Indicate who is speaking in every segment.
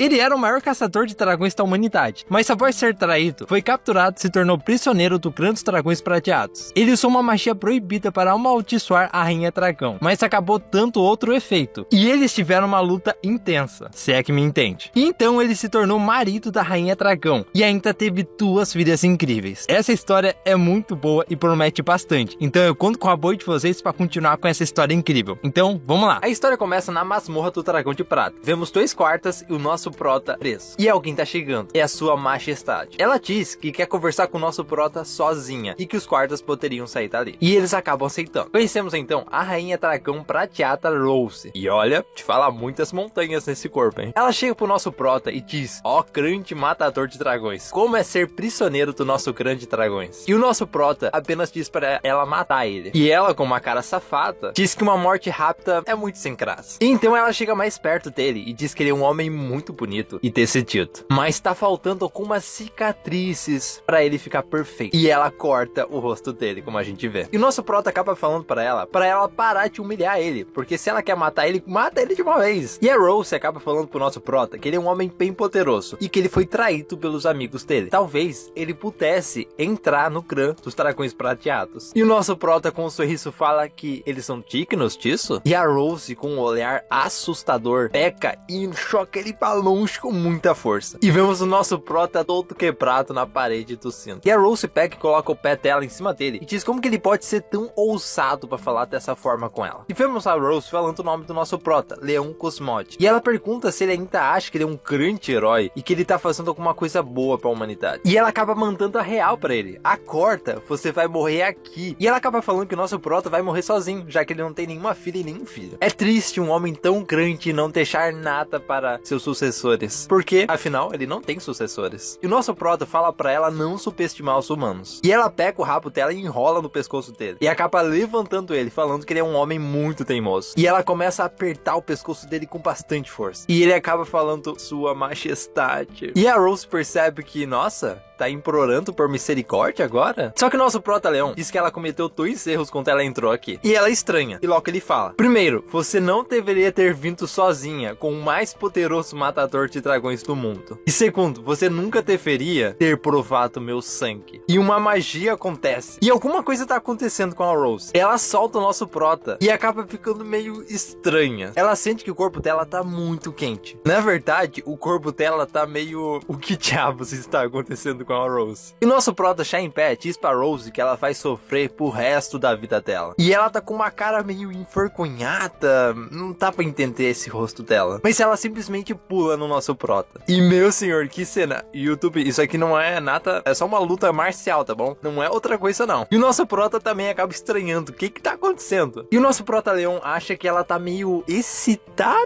Speaker 1: Ele era o maior caçador de dragões da humanidade, mas após ser traído, foi capturado e se tornou prisioneiro do clã dos dragões prateados. Ele usou uma magia proibida para amaldiçoar a rainha dragão, mas acabou dando outro efeito, e eles tiveram uma luta intensa, se é que me entende. E então ele se tornou marido da rainha dragão, e ainda teve 2 filhas incríveis. Essa história é muito boa e promete bastante, então eu conto com o apoio de vocês para continuar com essa história incrível. Então, vamos lá. A história começa na masmorra do dragão de prata. Vemos 2 quartas e o nosso prota preso. E alguém tá chegando. É a sua majestade. Ela diz que quer conversar com o nosso prota sozinha e que os quartas poderiam sair dali. E eles acabam aceitando. Conhecemos então a rainha dragão prateada Rose. E olha, te fala muitas montanhas nesse corpo, hein? Ela chega pro nosso prota e diz: ó, grande matador de dragões, como é ser prisioneiro do nosso grande dragões. E o nosso prota apenas diz para ela matar ele. E ela, com uma cara safada, diz que uma morte rápida é muito sem graça. Então ela chega mais perto dele e diz que ele é um homem muito bonito e decidido, mas tá faltando algumas cicatrizes para ele ficar perfeito. E ela corta o rosto dele, como a gente vê. E o nosso prota acaba falando para ela parar de humilhar ele, porque se ela quer matar ele, mata ele de uma vez. E a Rose acaba falando pro nosso prota que ele é um homem bem poderoso e que ele foi traído pelos amigos dele. Talvez ele pudesse entrar no clã dos dragões prateados. E o nosso prota com um sorriso fala que eles são dignos disso. E a Rose, com um olhar assustador, peca e choca ele pra longe com muita força. E vemos o nosso prota todo quebrado na parede tossindo. E a Rose pega e coloca o pé dela em cima dele e diz como que ele pode ser tão ousado pra falar dessa forma com ela. E vemos a Rose falando o nome do nosso prota, Leon Cosmode. E ela pergunta se ele ainda acha que ele é um grande herói e que ele tá fazendo alguma coisa boa pra humanidade. E ela acaba mandando a real pra ele: acorda, você vai morrer aqui. E ela acaba falando que o nosso prota vai morrer sozinho, já que ele não tem nenhuma filha e nenhum filho. É triste um homem tão grande não deixar nada para seus sucessores, porque afinal ele não tem sucessores. E o nosso prota fala pra ela não subestimar os humanos. E ela pega o rabo dela e enrola no pescoço dele e acaba levantando ele, falando que ele é um homem muito teimoso. E ela começa a apertar o pescoço dele com bastante força. E ele acaba falando: sua majestade. E a Rose percebe que, nossa, tá implorando por misericórdia agora? Só que o nosso prota Leon diz que ela cometeu 2 erros quando ela entrou aqui. E ela é estranha. E logo ele fala: primeiro, você não deveria ter vindo sozinha com o mais poderoso matador de dragões do mundo. E segundo, você nunca deveria ter provado meu sangue. E uma magia acontece. E alguma coisa tá acontecendo com a Rose. Ela solta o nosso prota e acaba ficando meio estranha. Ela sente que o corpo dela tá muito quente. Na verdade, o corpo dela tá meio... o que diabos está acontecendo com a Rose? E nosso prota Shine Pet diz pra Rose que ela vai sofrer pro resto da vida dela. E ela tá com uma cara meio envergonhada. Não dá pra entender esse rosto dela. Mas ela simplesmente pula no nosso prota. E meu senhor, que cena. YouTube, isso aqui não é nada, é só uma luta marcial, tá bom? Não é outra coisa não. E o nosso prota também acaba estranhando. O que que tá acontecendo? E o nosso prota Leon acha que ela tá meio excitada.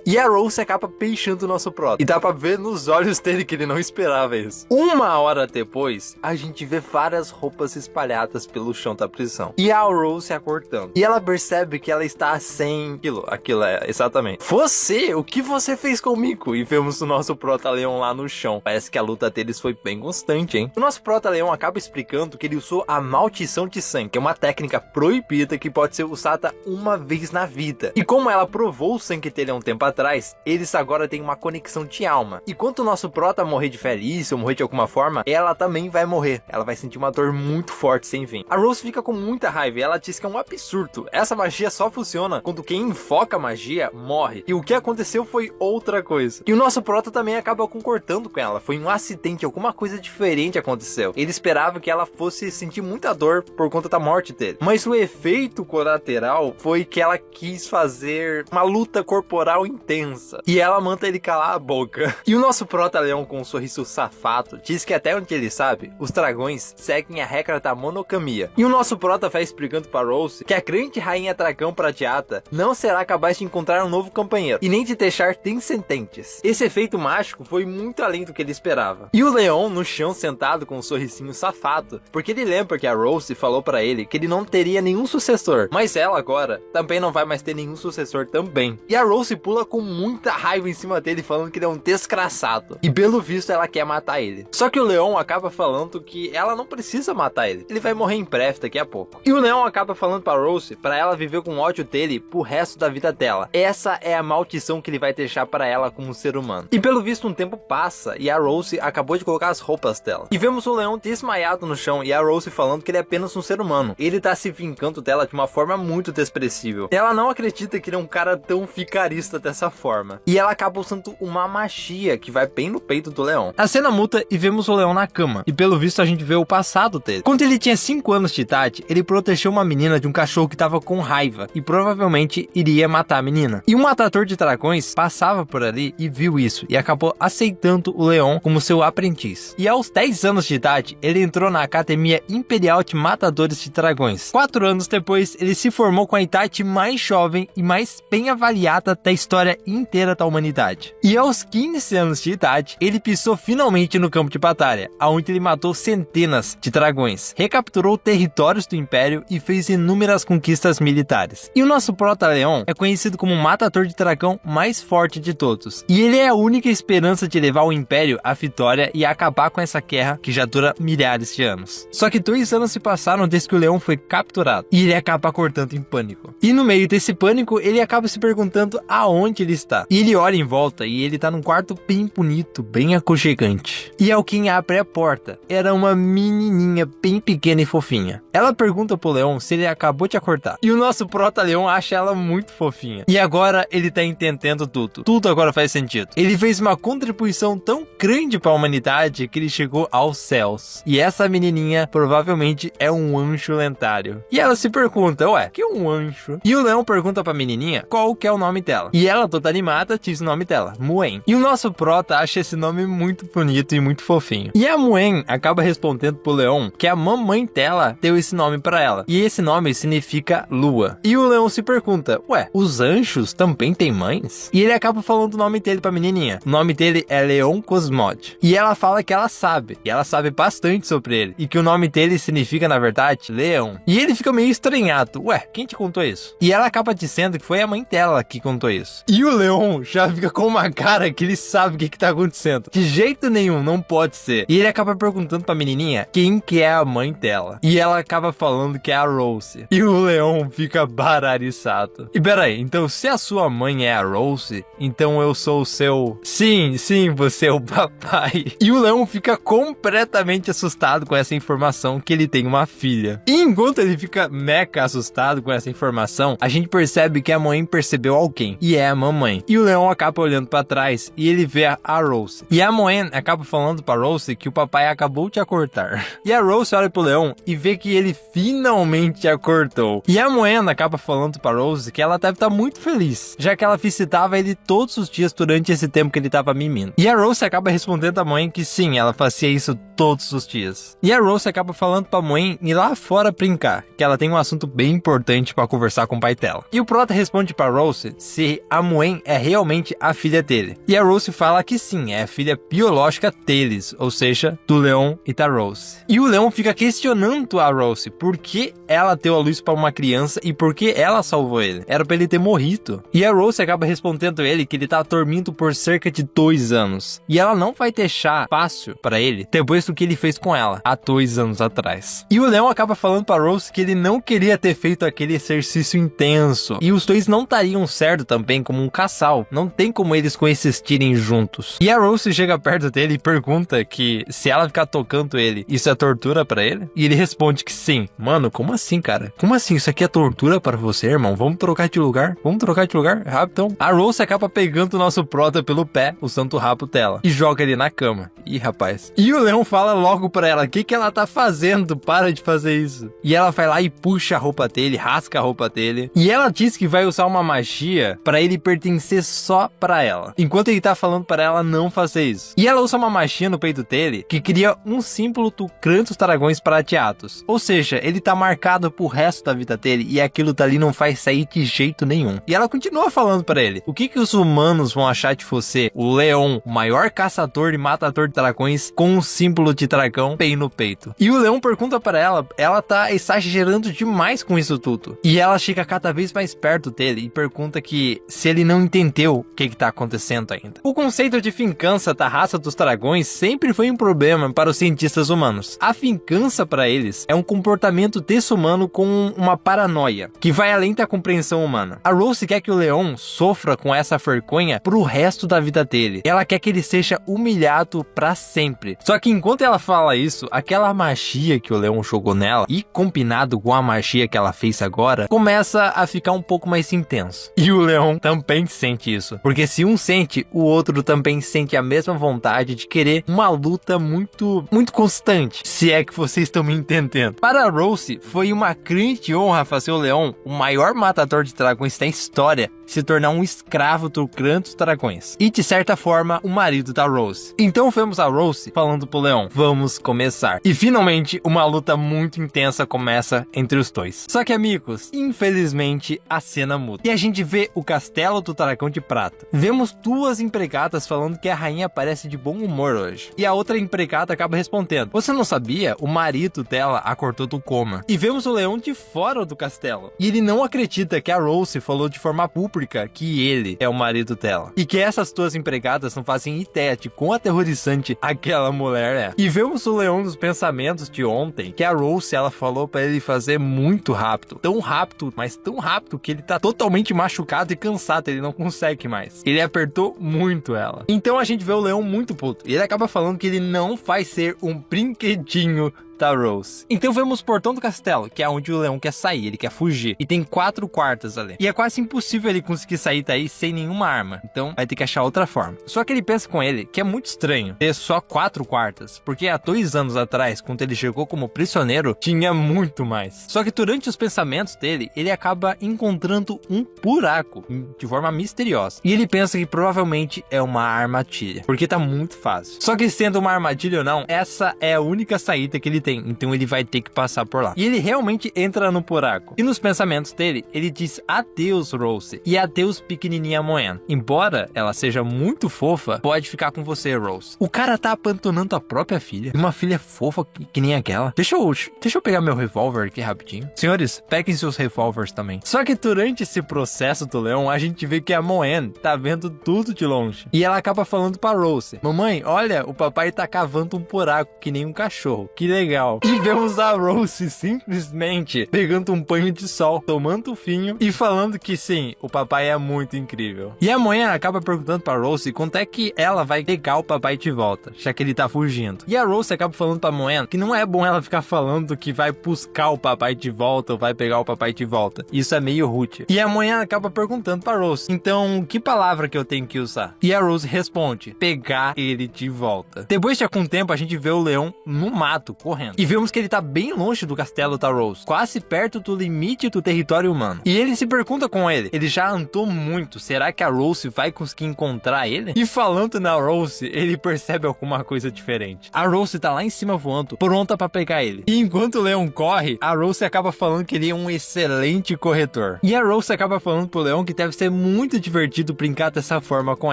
Speaker 1: E a Rose acaba peixando o nosso prota. E dá pra ver nos olhos dele que ele não esperava isso. Uma hora depois, a gente vê várias roupas espalhadas pelo chão da prisão. E a Rose a cortando. E ela percebe que ela está sem aquilo é, exatamente. Você, o que você fez comigo? E vemos o nosso prota Leon lá no chão. Parece que a luta deles foi bem constante, hein? O nosso prota Leon acaba explicando que ele usou a maldição de sangue, que é uma técnica proibida que pode ser usada uma vez na vida. E como ela provou o sangue dele há um tempo atrás, eles agora têm uma conexão de alma. E quando o nosso prota morrer de velhice ou morrer de alguma forma, ela também vai morrer. Ela vai sentir uma dor muito forte sem fim. A Rose fica com muita raiva e ela diz que é um absurdo. Essa magia só funciona quando quem invoca a magia morre. E o que aconteceu foi outra coisa. E o nosso prota também acaba concordando com ela. Foi um acidente, alguma coisa diferente aconteceu. Ele esperava que ela fosse sentir muita dor por conta da morte dele. Mas o efeito colateral foi que ela quis fazer uma luta corporal intensa. E ela manda ele calar a boca. E o nosso prota Leão, com um sorriso safado, diz que até onde ele sabe, os dragões seguem a regra da monogamia. E o nosso prota vai explicando para Rose que a grande rainha dragão prateada não será capaz de encontrar um novo companheiro e nem de deixar descendentes. Esse efeito mágico foi muito além do que ele esperava. E o Leon no chão sentado com um sorrisinho safado, porque ele lembra que a Rose falou para ele que ele não teria nenhum sucessor, mas ela agora também não vai mais ter nenhum sucessor também. E a Rose pula com muita raiva em cima dele, falando que ele é um desgraçado. E pelo visto ela quer matar ele. Só que o leão acaba falando que ela não precisa matar ele vai morrer em breve daqui a pouco. E o leão acaba falando pra Rose pra ela viver com ódio dele pro resto da vida dela. Essa é a maldição que ele vai deixar pra ela como ser humano. E pelo visto um tempo passa e a Rose acabou de colocar as roupas dela. E vemos o leão desmaiado no chão e a Rose falando que ele é apenas um ser humano. Ele tá se vingando dela de uma forma muito desprezível. Ela não acredita que ele é um cara tão vigarista dessa forma. E ela acaba usando uma magia que vai bem no peito do leão. A cena muda e vemos o leão na cama. E pelo visto a gente vê o passado dele. Quando ele tinha 5 anos de idade, ele protegeu uma menina de um cachorro que tava com raiva e provavelmente iria matar a menina. E um matador de dragões passava por ali e viu isso e acabou aceitando o leão como seu aprendiz. E aos 10 anos de idade, ele entrou na Academia Imperial de Matadores de Dragões. 4 anos depois, ele se formou com a idade mais jovem e mais bem avaliada da história inteira da humanidade. E aos 15 anos de idade, ele pisou finalmente no campo de batalha, onde ele matou centenas de dragões, recapturou territórios do Império e fez inúmeras conquistas militares. E o nosso prota-leão é conhecido como o matador de dragão mais forte de todos. E ele é a única esperança de levar o Império à vitória e acabar com essa guerra que já dura milhares de anos. Só que 2 anos se passaram desde que o leão foi capturado e ele acaba acordando em pânico. E no meio desse pânico, ele acaba se perguntando aonde ele está. E ele olha em volta e ele tá num quarto bem bonito, bem aconchegante. E ao quem abre a porta, era uma menininha bem pequena e fofinha. Ela pergunta pro leão se ele acabou de acordar. E o nosso prota-leão acha ela muito fofinha. E agora ele tá entendendo tudo. Tudo agora faz sentido. Ele fez uma contribuição tão grande para a humanidade que ele chegou aos céus. E essa menininha provavelmente é um anjo lendário. E ela se pergunta, ué, que é um anjo? E o leão pergunta pra menininha qual que é o nome dela. E ela, toda animada, diz o nome dela, Muen. E o nosso prota acha esse nome muito bonito e muito fofinho. E a Muen acaba respondendo pro leão que a mamãe dela deu esse nome pra ela. E esse nome significa lua. E o leão se pergunta, ué, os anjos também têm mães? E ele acaba falando o nome dele pra menininha. O nome dele é Leon Cosmod. E ela fala que ela sabe. E ela sabe bastante sobre ele. E que o nome dele significa, na verdade, leão. E ele fica meio estranhado. Ué, quem te contou isso? E ela acaba dizendo que foi a mãe dela que contou isso. E o leão já fica com uma cara que ele sabe o que tá acontecendo. De jeito nenhum, não pode ser. E ele acaba perguntando pra menininha quem que é a mãe dela. E ela acaba falando que é a Rose. E o leão fica barariçado. E peraí, então se a sua mãe é a Rose, então eu sou o seu... Sim, você é o papai. E o leão fica completamente assustado com essa informação que ele tem uma filha. E enquanto ele fica meca assustado com essa informação, a gente percebe que a mãe percebeu alguém. E é a mamãe. E o leão acaba olhando pra trás e ele vê a Rose. E a mãe acaba falando pra Rose que o papai acabou de acordar. E a Rose olha pro leão e vê que ele finalmente acordou. E a mãe acaba falando pra Rose que ela deve estar muito feliz, já que ela visitava ele todos os dias durante esse tempo que ele tava mimindo. E a Rose acaba respondendo à mãe que sim, ela fazia isso todos os dias. E a Rose acaba falando pra mãe ir lá fora brincar, que ela tem um assunto bem importante pra conversar com o pai dela. E o prota responde pra Rose se a Muen é realmente a filha dele. E a Rose fala que sim, é a filha biológica deles, ou seja, do leão e da Rose. E o leão fica questionando a Rose por que ela deu a luz pra uma criança e por que ela salvou ele. Era pra ele ter morrido. E a Rose acaba respondendo ele que ele tá dormindo por cerca de 2 anos. E ela não vai deixar fácil pra ele depois do que ele fez com ela há 2 anos atrás. E o leão acaba falando pra Rose que ele não queria ter feito aquele exercício intenso. E os dois não estariam certo também como um casal. Não tem como eles coexistirem juntos. E a Rose chega perto dele e pergunta que se ela ficar tocando ele, isso é tortura pra ele? E ele responde que sim. Mano, como assim, cara? Como assim? Isso aqui é tortura pra você, irmão? Vamos trocar de lugar? Vamos trocar de lugar? Rapidão. A Rose acaba pegando o nosso prota pelo pé, usando o rabo dela, e joga ele na cama. Ih, rapaz. E o leão fala logo pra ela, o que ela tá fazendo? Para de fazer isso. E ela vai lá e puxa a roupa dele, rasga a roupa dele. E ela diz que vai usar uma magia pra ele pertencer só pra ela. Enquanto ele tá falando pra ela não fazer isso. E ela usa uma magia no peito dele que cria um símbolo do clã dos dragões prateados. Ou seja, ele tá marcado pro resto da vida dele e aquilo dali não faz sair de jeito nenhum. E ela continua falando pra ele, o que os humanos vão achar de você, o leão, o maior caçador e matador de dragões com um símbolo de dragão bem no peito. E o leão pergunta pra ela tá exagerando demais com isso tudo. E ela chega cada vez mais perto dele e pergunta que se ele não entendeu o que tá acontecendo ainda. O conceito de vingança da raça dos dragões sempre foi foi um problema para os cientistas humanos. A vingança para eles é um comportamento desumano com uma paranoia, que vai além da compreensão humana. A Rose quer que o Leon sofra com essa vergonha pro resto da vida dele. Ela quer que ele seja humilhado pra sempre. Só que enquanto ela fala isso, aquela magia que o Leon jogou nela, e combinado com a magia que ela fez agora, começa a ficar um pouco mais intenso. E o Leon também sente isso. Porque se um sente, o outro também sente a mesma vontade de querer uma luta muito constante. Se é que vocês estão me entendendo. Para a Rose, foi uma grande honra fazer o Leon, o maior matador de dragões da história, se tornar um escravo do clã dos dragões. E de certa forma, o marido da Rose. Então vemos a Rose falando pro Leon, vamos começar. E finalmente, uma luta muito intensa começa entre os dois. Só que amigos, infelizmente, a cena muda. E a gente vê o castelo do dragão de prata. Vemos duas empregadas falando que a rainha parece de bom humor hoje. E a outra empregada acaba respondendo, você não sabia? O marido dela acordou do coma. E vemos o Leon de fora do castelo. E ele não acredita que a Rose falou de forma pública que ele é o marido dela. E que essas duas empregadas não fazem ideia de quão aterrorizante aquela mulher é. E vemos o Leon dos pensamentos de ontem, que a Rose, ela falou pra ele fazer muito rápido. Tão rápido, mas tão rápido que ele tá totalmente machucado e cansado, ele não consegue mais. Ele apertou muito ela. Então a gente vê o Leon muito puto. E ele acaba falando que ele não vai ser um brinquedinho da Rose. Então vemos o portão do castelo, que é onde o Leon quer sair, ele quer fugir. E tem 4 quartas ali. E é quase impossível ele conseguir sair daí sem nenhuma arma. Então vai ter que achar outra forma. Só que ele pensa com ele que é muito estranho ter só 4 quartas. Porque há 2 anos atrás, quando ele chegou como prisioneiro, tinha muito mais. Só que durante os pensamentos dele, ele acaba encontrando um buraco de forma misteriosa. E ele pensa que provavelmente é uma armadilha. Porque tá muito fácil. Só que sendo uma armadilha ou não, essa é a única saída que ele tem. Então ele vai ter que passar por lá. E ele realmente entra no buraco. E nos pensamentos dele, ele diz adeus Rose. E adeus pequenininha Moen. Embora ela seja muito fofa, pode ficar com você Rose. O cara tá abandonando a própria filha. Uma filha fofa que nem aquela. Deixa eu pegar meu revólver aqui rapidinho. Senhores, peguem seus revólveres também. Só que durante esse processo do Leon, a gente vê que a Moen tá vendo tudo de longe. E ela acaba falando pra Rose, mamãe, olha, o papai tá cavando um buraco que nem um cachorro. Que legal. E vemos a Rose simplesmente pegando um banho de sol, tomando um vinho e falando que sim, o papai é muito incrível. E a mãe acaba perguntando pra Rose quanto é que ela vai pegar o papai de volta, já que ele tá fugindo. E a Rose acaba falando pra Moen que não é bom ela ficar falando que vai buscar o papai de volta ou vai pegar o papai de volta. Isso é meio rude. E a Moen acaba perguntando pra Rose, então que palavra que eu tenho que usar? E a Rose responde, pegar ele de volta. Depois de algum tempo a gente vê o Leon no mato, correndo. E vemos que ele tá bem longe do castelo da Rose, quase perto do limite do território humano. E ele se pergunta com ele já andou muito, será que a Rose vai conseguir encontrar ele? E falando na Rose, ele percebe alguma coisa diferente. A Rose tá lá em cima voando, pronta pra pegar ele. E enquanto o Leon corre, a Rose acaba falando que ele é um excelente corretor. E a Rose acaba falando pro Leon que deve ser muito divertido brincar dessa forma com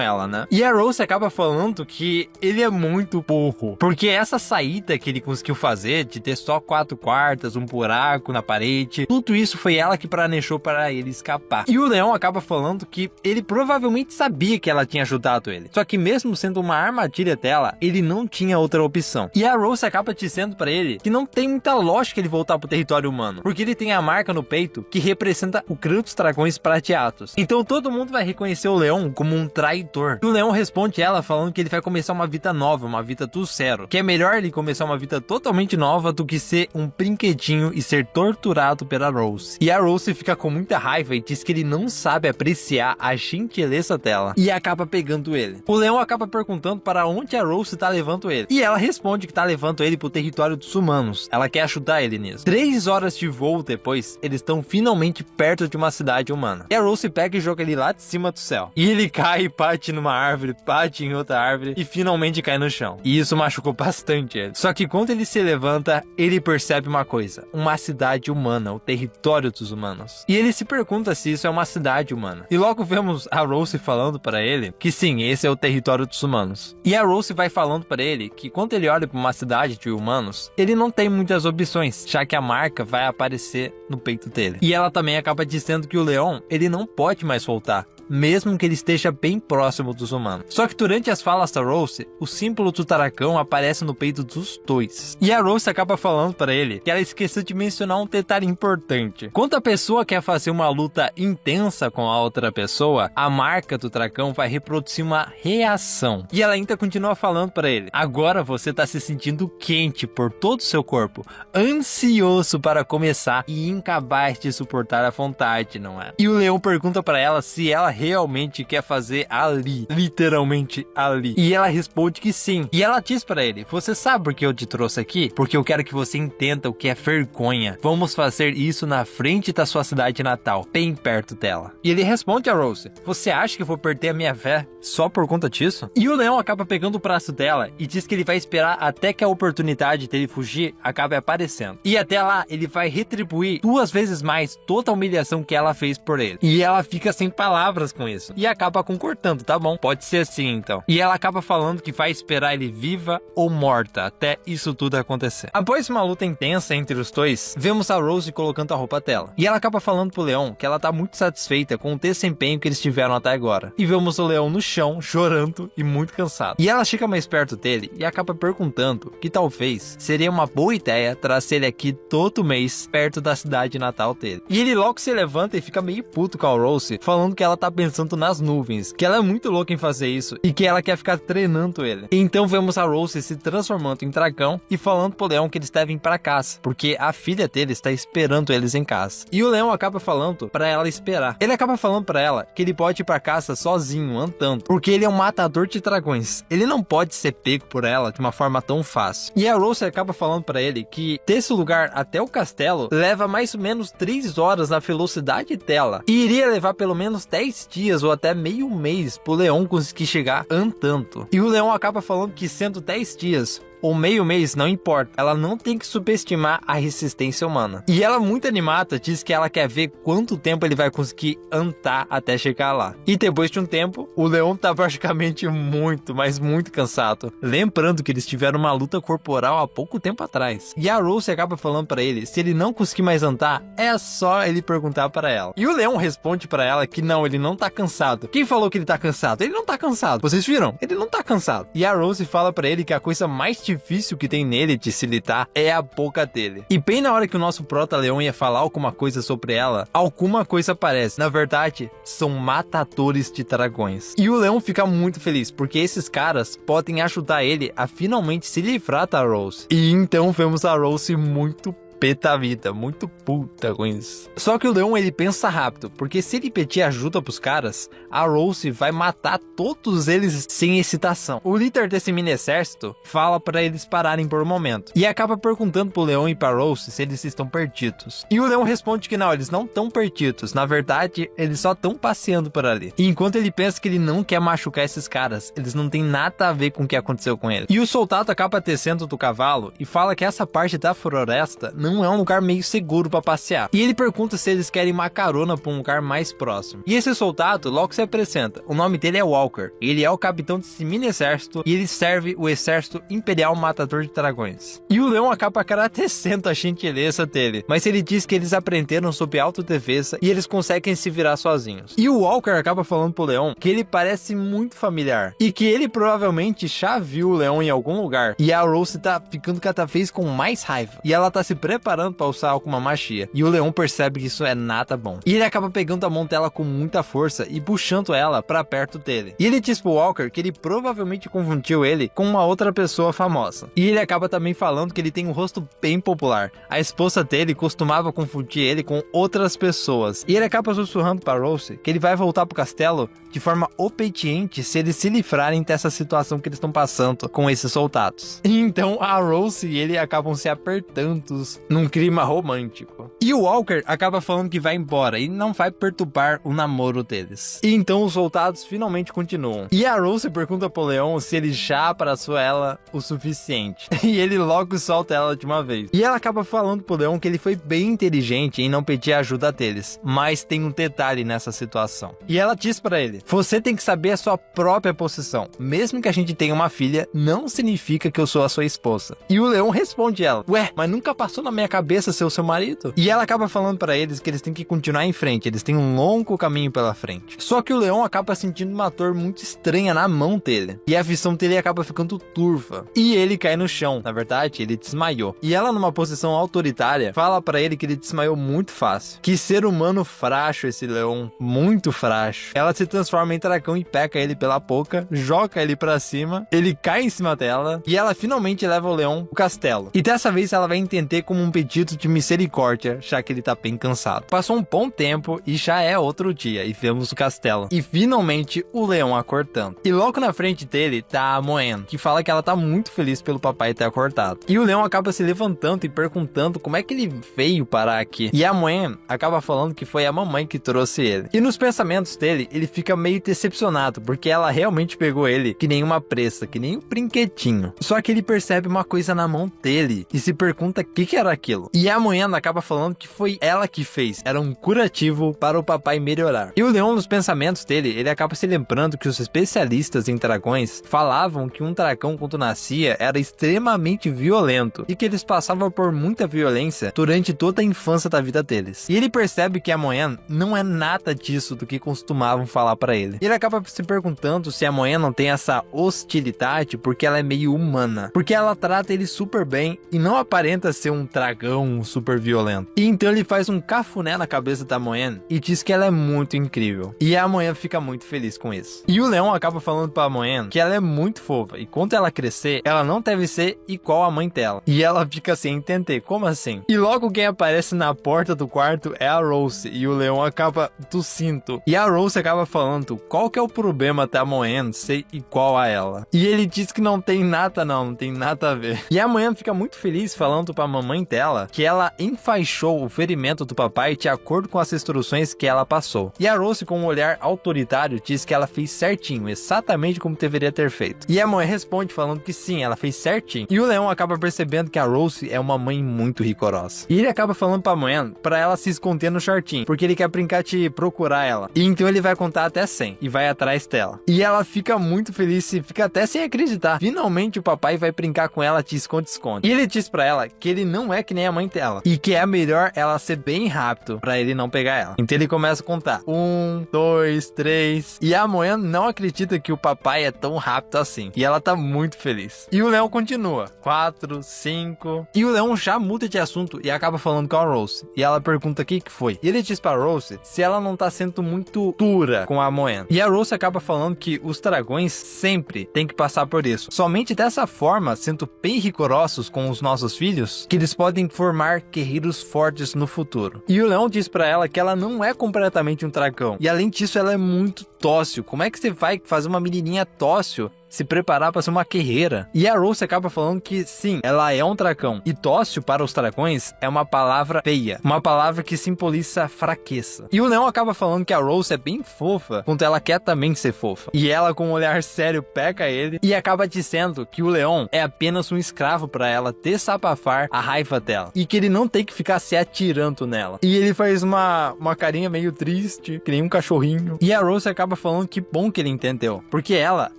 Speaker 1: ela, né? E a Rose acaba falando que ele é muito burro, porque essa saída que ele conseguiu fazer, de ter só 4 quartas, um buraco na parede, tudo isso foi ela que planejou para ele escapar. E o Leon acaba falando que ele provavelmente sabia que ela tinha ajudado ele, só que mesmo sendo uma armadilha dela, ele não tinha outra opção. E a Rose acaba dizendo para ele que não tem muita lógica ele voltar pro território humano, porque ele tem a marca no peito que representa o clã dos dragões prateados. Então todo mundo vai reconhecer o Leon como um traidor. E o Leon responde ela falando que ele vai começar uma vida nova, uma vida do zero, que é melhor ele começar uma vida totalmente nova do que ser um brinquedinho e ser torturado pela Rose. E a Rose fica com muita raiva e diz que ele não sabe apreciar a gentileza dela e acaba pegando ele. O Leon acaba perguntando para onde a Rose tá levando ele. E ela responde que tá levando ele pro território dos humanos. Ela quer ajudar ele nisso. 3 horas de voo depois, eles estão finalmente perto de uma cidade humana. E a Rose pega e joga ele lá de cima do céu. E ele cai e bate numa árvore, bate em outra árvore e finalmente cai no chão. E isso machucou bastante ele. Só que quando ele se levanta, ele percebe uma coisa, uma cidade humana, o território dos humanos. E ele se pergunta se isso é uma cidade humana. E logo vemos a Rose falando para ele que sim, esse é o território dos humanos. E a Rose vai falando para ele que quando ele olha para uma cidade de humanos, ele não tem muitas opções, já que a marca vai aparecer no peito dele. E ela também acaba dizendo que o Leon, ele não pode mais voltar mesmo que ele esteja bem próximo dos humanos. Só que durante as falas da Rose, o símbolo do dragão aparece no peito dos dois. E a Rose acaba falando para ele que ela esqueceu de mencionar um detalhe importante. Quando a pessoa quer fazer uma luta intensa com a outra pessoa, a marca do dragão vai reproduzir uma reação. E ela ainda continua falando para ele: agora você tá se sentindo quente por todo o seu corpo, ansioso para começar e incapaz de suportar a vontade, não é? E o leão pergunta para ela se ela realmente quer fazer ali, literalmente ali. E ela responde que sim. E ela diz para ele: você sabe por que eu te trouxe aqui? Porque eu quero que você entenda o que é vergonha. Vamos fazer isso na frente da sua cidade natal, bem perto dela. E ele responde a Rose: você acha que eu vou perder a minha fé só por conta disso? E o leão acaba pegando o braço dela e diz que ele vai esperar até que a oportunidade dele fugir acabe aparecendo. E até lá, ele vai retribuir 2 vezes mais toda a humilhação que ela fez por ele. E ela fica sem palavras com isso. E acaba concordando: tá bom, pode ser assim então. E ela acaba falando que vai esperar ele viva ou morta até isso tudo acontecer. Após uma luta intensa entre os dois, vemos a Rose colocando a roupa dela. E ela acaba falando pro leão que ela tá muito satisfeita com o desempenho que eles tiveram até agora. E vemos o leão no chão, chorando e muito cansado. E ela chega mais perto dele e acaba perguntando que talvez seria uma boa ideia trazer ele aqui todo mês perto da cidade natal dele. E ele logo se levanta e fica meio puto com a Rose, falando que ela tá pensando nas nuvens, que ela é muito louca em fazer isso e que ela quer ficar treinando ele. Então vemos a Rose se transformando em dragão e falando pro leão que eles devem ir pra casa, porque a filha dele está esperando eles em casa. E o leão acaba falando pra ela esperar. Ele acaba falando pra ela que ele pode ir pra casa sozinho, andando, porque ele é um matador de dragões. Ele não pode ser pego por ela de uma forma tão fácil. E a Rose acaba falando pra ele que desse lugar até o castelo leva mais ou menos 3 horas na velocidade dela. E iria levar pelo menos 10 dias ou até meio mês pro leão conseguir chegar andando. E o leão acaba falando que sendo 10 dias ou meio mês, não importa, ela não tem que subestimar a resistência humana. E ela, muito animada, diz que ela quer ver quanto tempo ele vai conseguir andar até chegar lá. E depois de um tempo, o leão tá praticamente muito, mas muito cansado. Lembrando que eles tiveram uma luta corporal há pouco tempo atrás. E a Rose acaba falando pra ele, se ele não conseguir mais andar, é só ele perguntar pra ela. E o leão responde pra ela que não, ele não tá cansado. Quem falou que ele tá cansado? Ele não tá cansado. Vocês viram? Ele não tá cansado. E a Rose fala pra ele que a coisa mais difícil que tem nele de se lidar é a boca dele. E bem na hora que o nosso prota-leão ia falar alguma coisa sobre ela, alguma coisa aparece. Na verdade, são matadores de dragões. E o leão fica muito feliz, porque esses caras podem ajudar ele a finalmente se livrar da Rose. E então vemos a Rose muito pé da vida, muito puta com isso. Só que o leão, ele pensa rápido, porque se ele pedir ajuda pros caras, a Rose vai matar todos eles sem excitação. O líder desse mini exército fala para eles pararem por um momento e acaba perguntando pro leão e pra Rose se eles estão perdidos. E o leão responde que não, eles não estão perdidos, na verdade eles só estão passeando por ali. E enquanto ele pensa que ele não quer machucar esses caras, eles não tem nada a ver com o que aconteceu com ele. E o soldado acaba descendo do cavalo e fala que essa parte da floresta não é um lugar meio seguro para passear. E ele pergunta se eles querem uma carona para um lugar mais próximo. E esse soldado logo se apresenta. O nome dele é Walker. Ele é o capitão desse mini exército e ele serve o exército imperial matador de dragões. E o leão acaba agradecendo a gentileza dele, mas ele diz que eles aprenderam sobre autodefesa e eles conseguem se virar sozinhos. E o Walker acaba falando pro leão que ele parece muito familiar e que ele provavelmente já viu o leão em algum lugar. E a Rose tá ficando cada vez com mais raiva e ela tá se preparando para usar alguma magia. E o leão percebe que isso é nada bom. E ele acaba pegando a mão dela com muita força e puxando ela para perto dele. E ele diz pro Walker que ele provavelmente confundiu ele com uma outra pessoa famosa. E ele acaba também falando que ele tem um rosto bem popular. A esposa dele costumava confundir ele com outras pessoas. E ele acaba sussurrando para Rose que ele vai voltar pro castelo de forma obediente se eles se livrarem dessa situação que eles estão passando com esses soldados. E então a Rose e ele acabam se apertando num clima romântico. E o Walker acaba falando que vai embora e não vai perturbar o namoro deles. E então os soldados finalmente continuam. E a Rose pergunta pro leão se ele já abraçou ela o suficiente. E ele logo solta ela de uma vez. E ela acaba falando pro leão que ele foi bem inteligente em não pedir a ajuda deles. Mas tem um detalhe nessa situação. E ela diz pra ele: você tem que saber a sua própria posição. Mesmo que a gente tenha uma filha, não significa que eu sou a sua esposa. E o leão responde ela: ué, mas nunca passou na minha cabeça ser o seu marido? E ela acaba falando pra eles que eles têm que continuar em frente, eles têm um longo caminho pela frente. Só que o leão acaba sentindo uma dor muito estranha na mão dele, e a visão dele acaba ficando turva, e ele cai no chão. Na verdade, ele desmaiou. E ela, numa posição autoritária, fala pra ele que ele desmaiou muito fácil, que ser humano frágil esse leão, muito frágil. Ela se transforma em dragão e peca ele pela boca, joga ele pra cima, ele cai em cima dela, e ela finalmente leva o leão pro castelo. E dessa vez ela vai entender como um pedido de misericórdia, já que ele tá bem cansado. Passou um bom tempo e já é outro dia, e vemos o castelo. E finalmente o leão acordando. E logo na frente dele tá a Moen, que fala que ela tá muito feliz pelo papai ter acordado. E o leão acaba se levantando e perguntando como é que ele veio parar aqui. E a Moen acaba falando que foi a mamãe que trouxe ele. E nos pensamentos dele, ele fica meio decepcionado, porque ela realmente pegou ele que nem uma presa, que nem um brinquedinho. Só que ele percebe uma coisa na mão dele e se pergunta o que era aquilo. E a Moen acaba falando que foi ela que fez. Era um curativo para o papai melhorar. E o leão, nos pensamentos dele, ele acaba se lembrando que os especialistas em dragões falavam que um dragão, quando nascia, era extremamente violento e que eles passavam por muita violência durante toda a infância da vida deles. E ele percebe que a Moen não é nada disso do que costumavam falar pra ele. E ele acaba se perguntando se a Moen não tem essa hostilidade porque ela é meio humana, porque ela trata ele super bem e não aparenta ser um dragão super violento. E então ele faz um cafuné na cabeça da Moen e diz que ela é muito incrível. E a Moen fica muito feliz com isso. E o leão acaba falando pra Moen que ela é muito fofa e quando ela crescer, ela não deve ser igual a mãe dela. E ela fica sem entender, como assim? E logo quem aparece na porta do quarto é a Rose e o leão acaba tossindo. E a Rose acaba falando qual que é o problema da Moen ser igual a ela. E ele diz que não tem nada não tem nada a ver. E a Moen fica muito feliz falando pra mamãe dela que ela enfaixou o ferimento do papai de acordo com as instruções que ela passou. E a Rose, com um olhar autoritário, diz que ela fez certinho, exatamente como deveria ter feito. E a Moen responde falando que sim, ela fez certinho. E o leão acaba percebendo que a Rose é uma mãe muito rigorosa. E ele acaba falando pra Moen pra ela se esconder no jardim, porque ele quer brincar de procurar ela. E então ele vai contar até 100 e vai atrás dela. E ela fica muito feliz e fica até sem acreditar. Finalmente o papai vai brincar com ela de esconde-esconde. E ele diz pra ela que ele não é que nem a mãe dela e que é melhor ela ser bem rápido pra ele não pegar ela. Então ele começa a contar 1, 2, 3 e a Moen não acredita que o papai é tão rápido assim. E ela tá muito feliz. E o leão continua 4, 5 e o leão já muda de assunto e acaba falando com a Rose. E ela pergunta o que foi. E ele diz pra Rose se ela não tá sendo muito dura com a Moen. E a Rose acaba falando que os dragões sempre têm que passar por isso. Somente dessa forma, sendo bem rigorosos com os nossos filhos, que eles podem formar guerreiros fortes no futuro. E o leão diz pra ela que ela não é completamente um dragão. E além disso, ela é muito dócil. Como é que você vai fazer uma menininha dócil se preparar para ser uma guerreira? E a Rose acaba falando que sim, ela é um dragão. E dócil para os dragões é uma palavra feia, uma palavra que simboliza fraqueza. E o leão acaba falando que a Rose é bem fofa, quando ela quer também ser fofa. E ela, com um olhar sério, pega ele e acaba dizendo que o leão é apenas um escravo para ela desabafar a raiva dela. E que ele não tem que ficar se atirando nela. E ele faz uma carinha meio triste, que nem um cachorrinho. E a Rose acaba falando que bom que ele entendeu, porque ela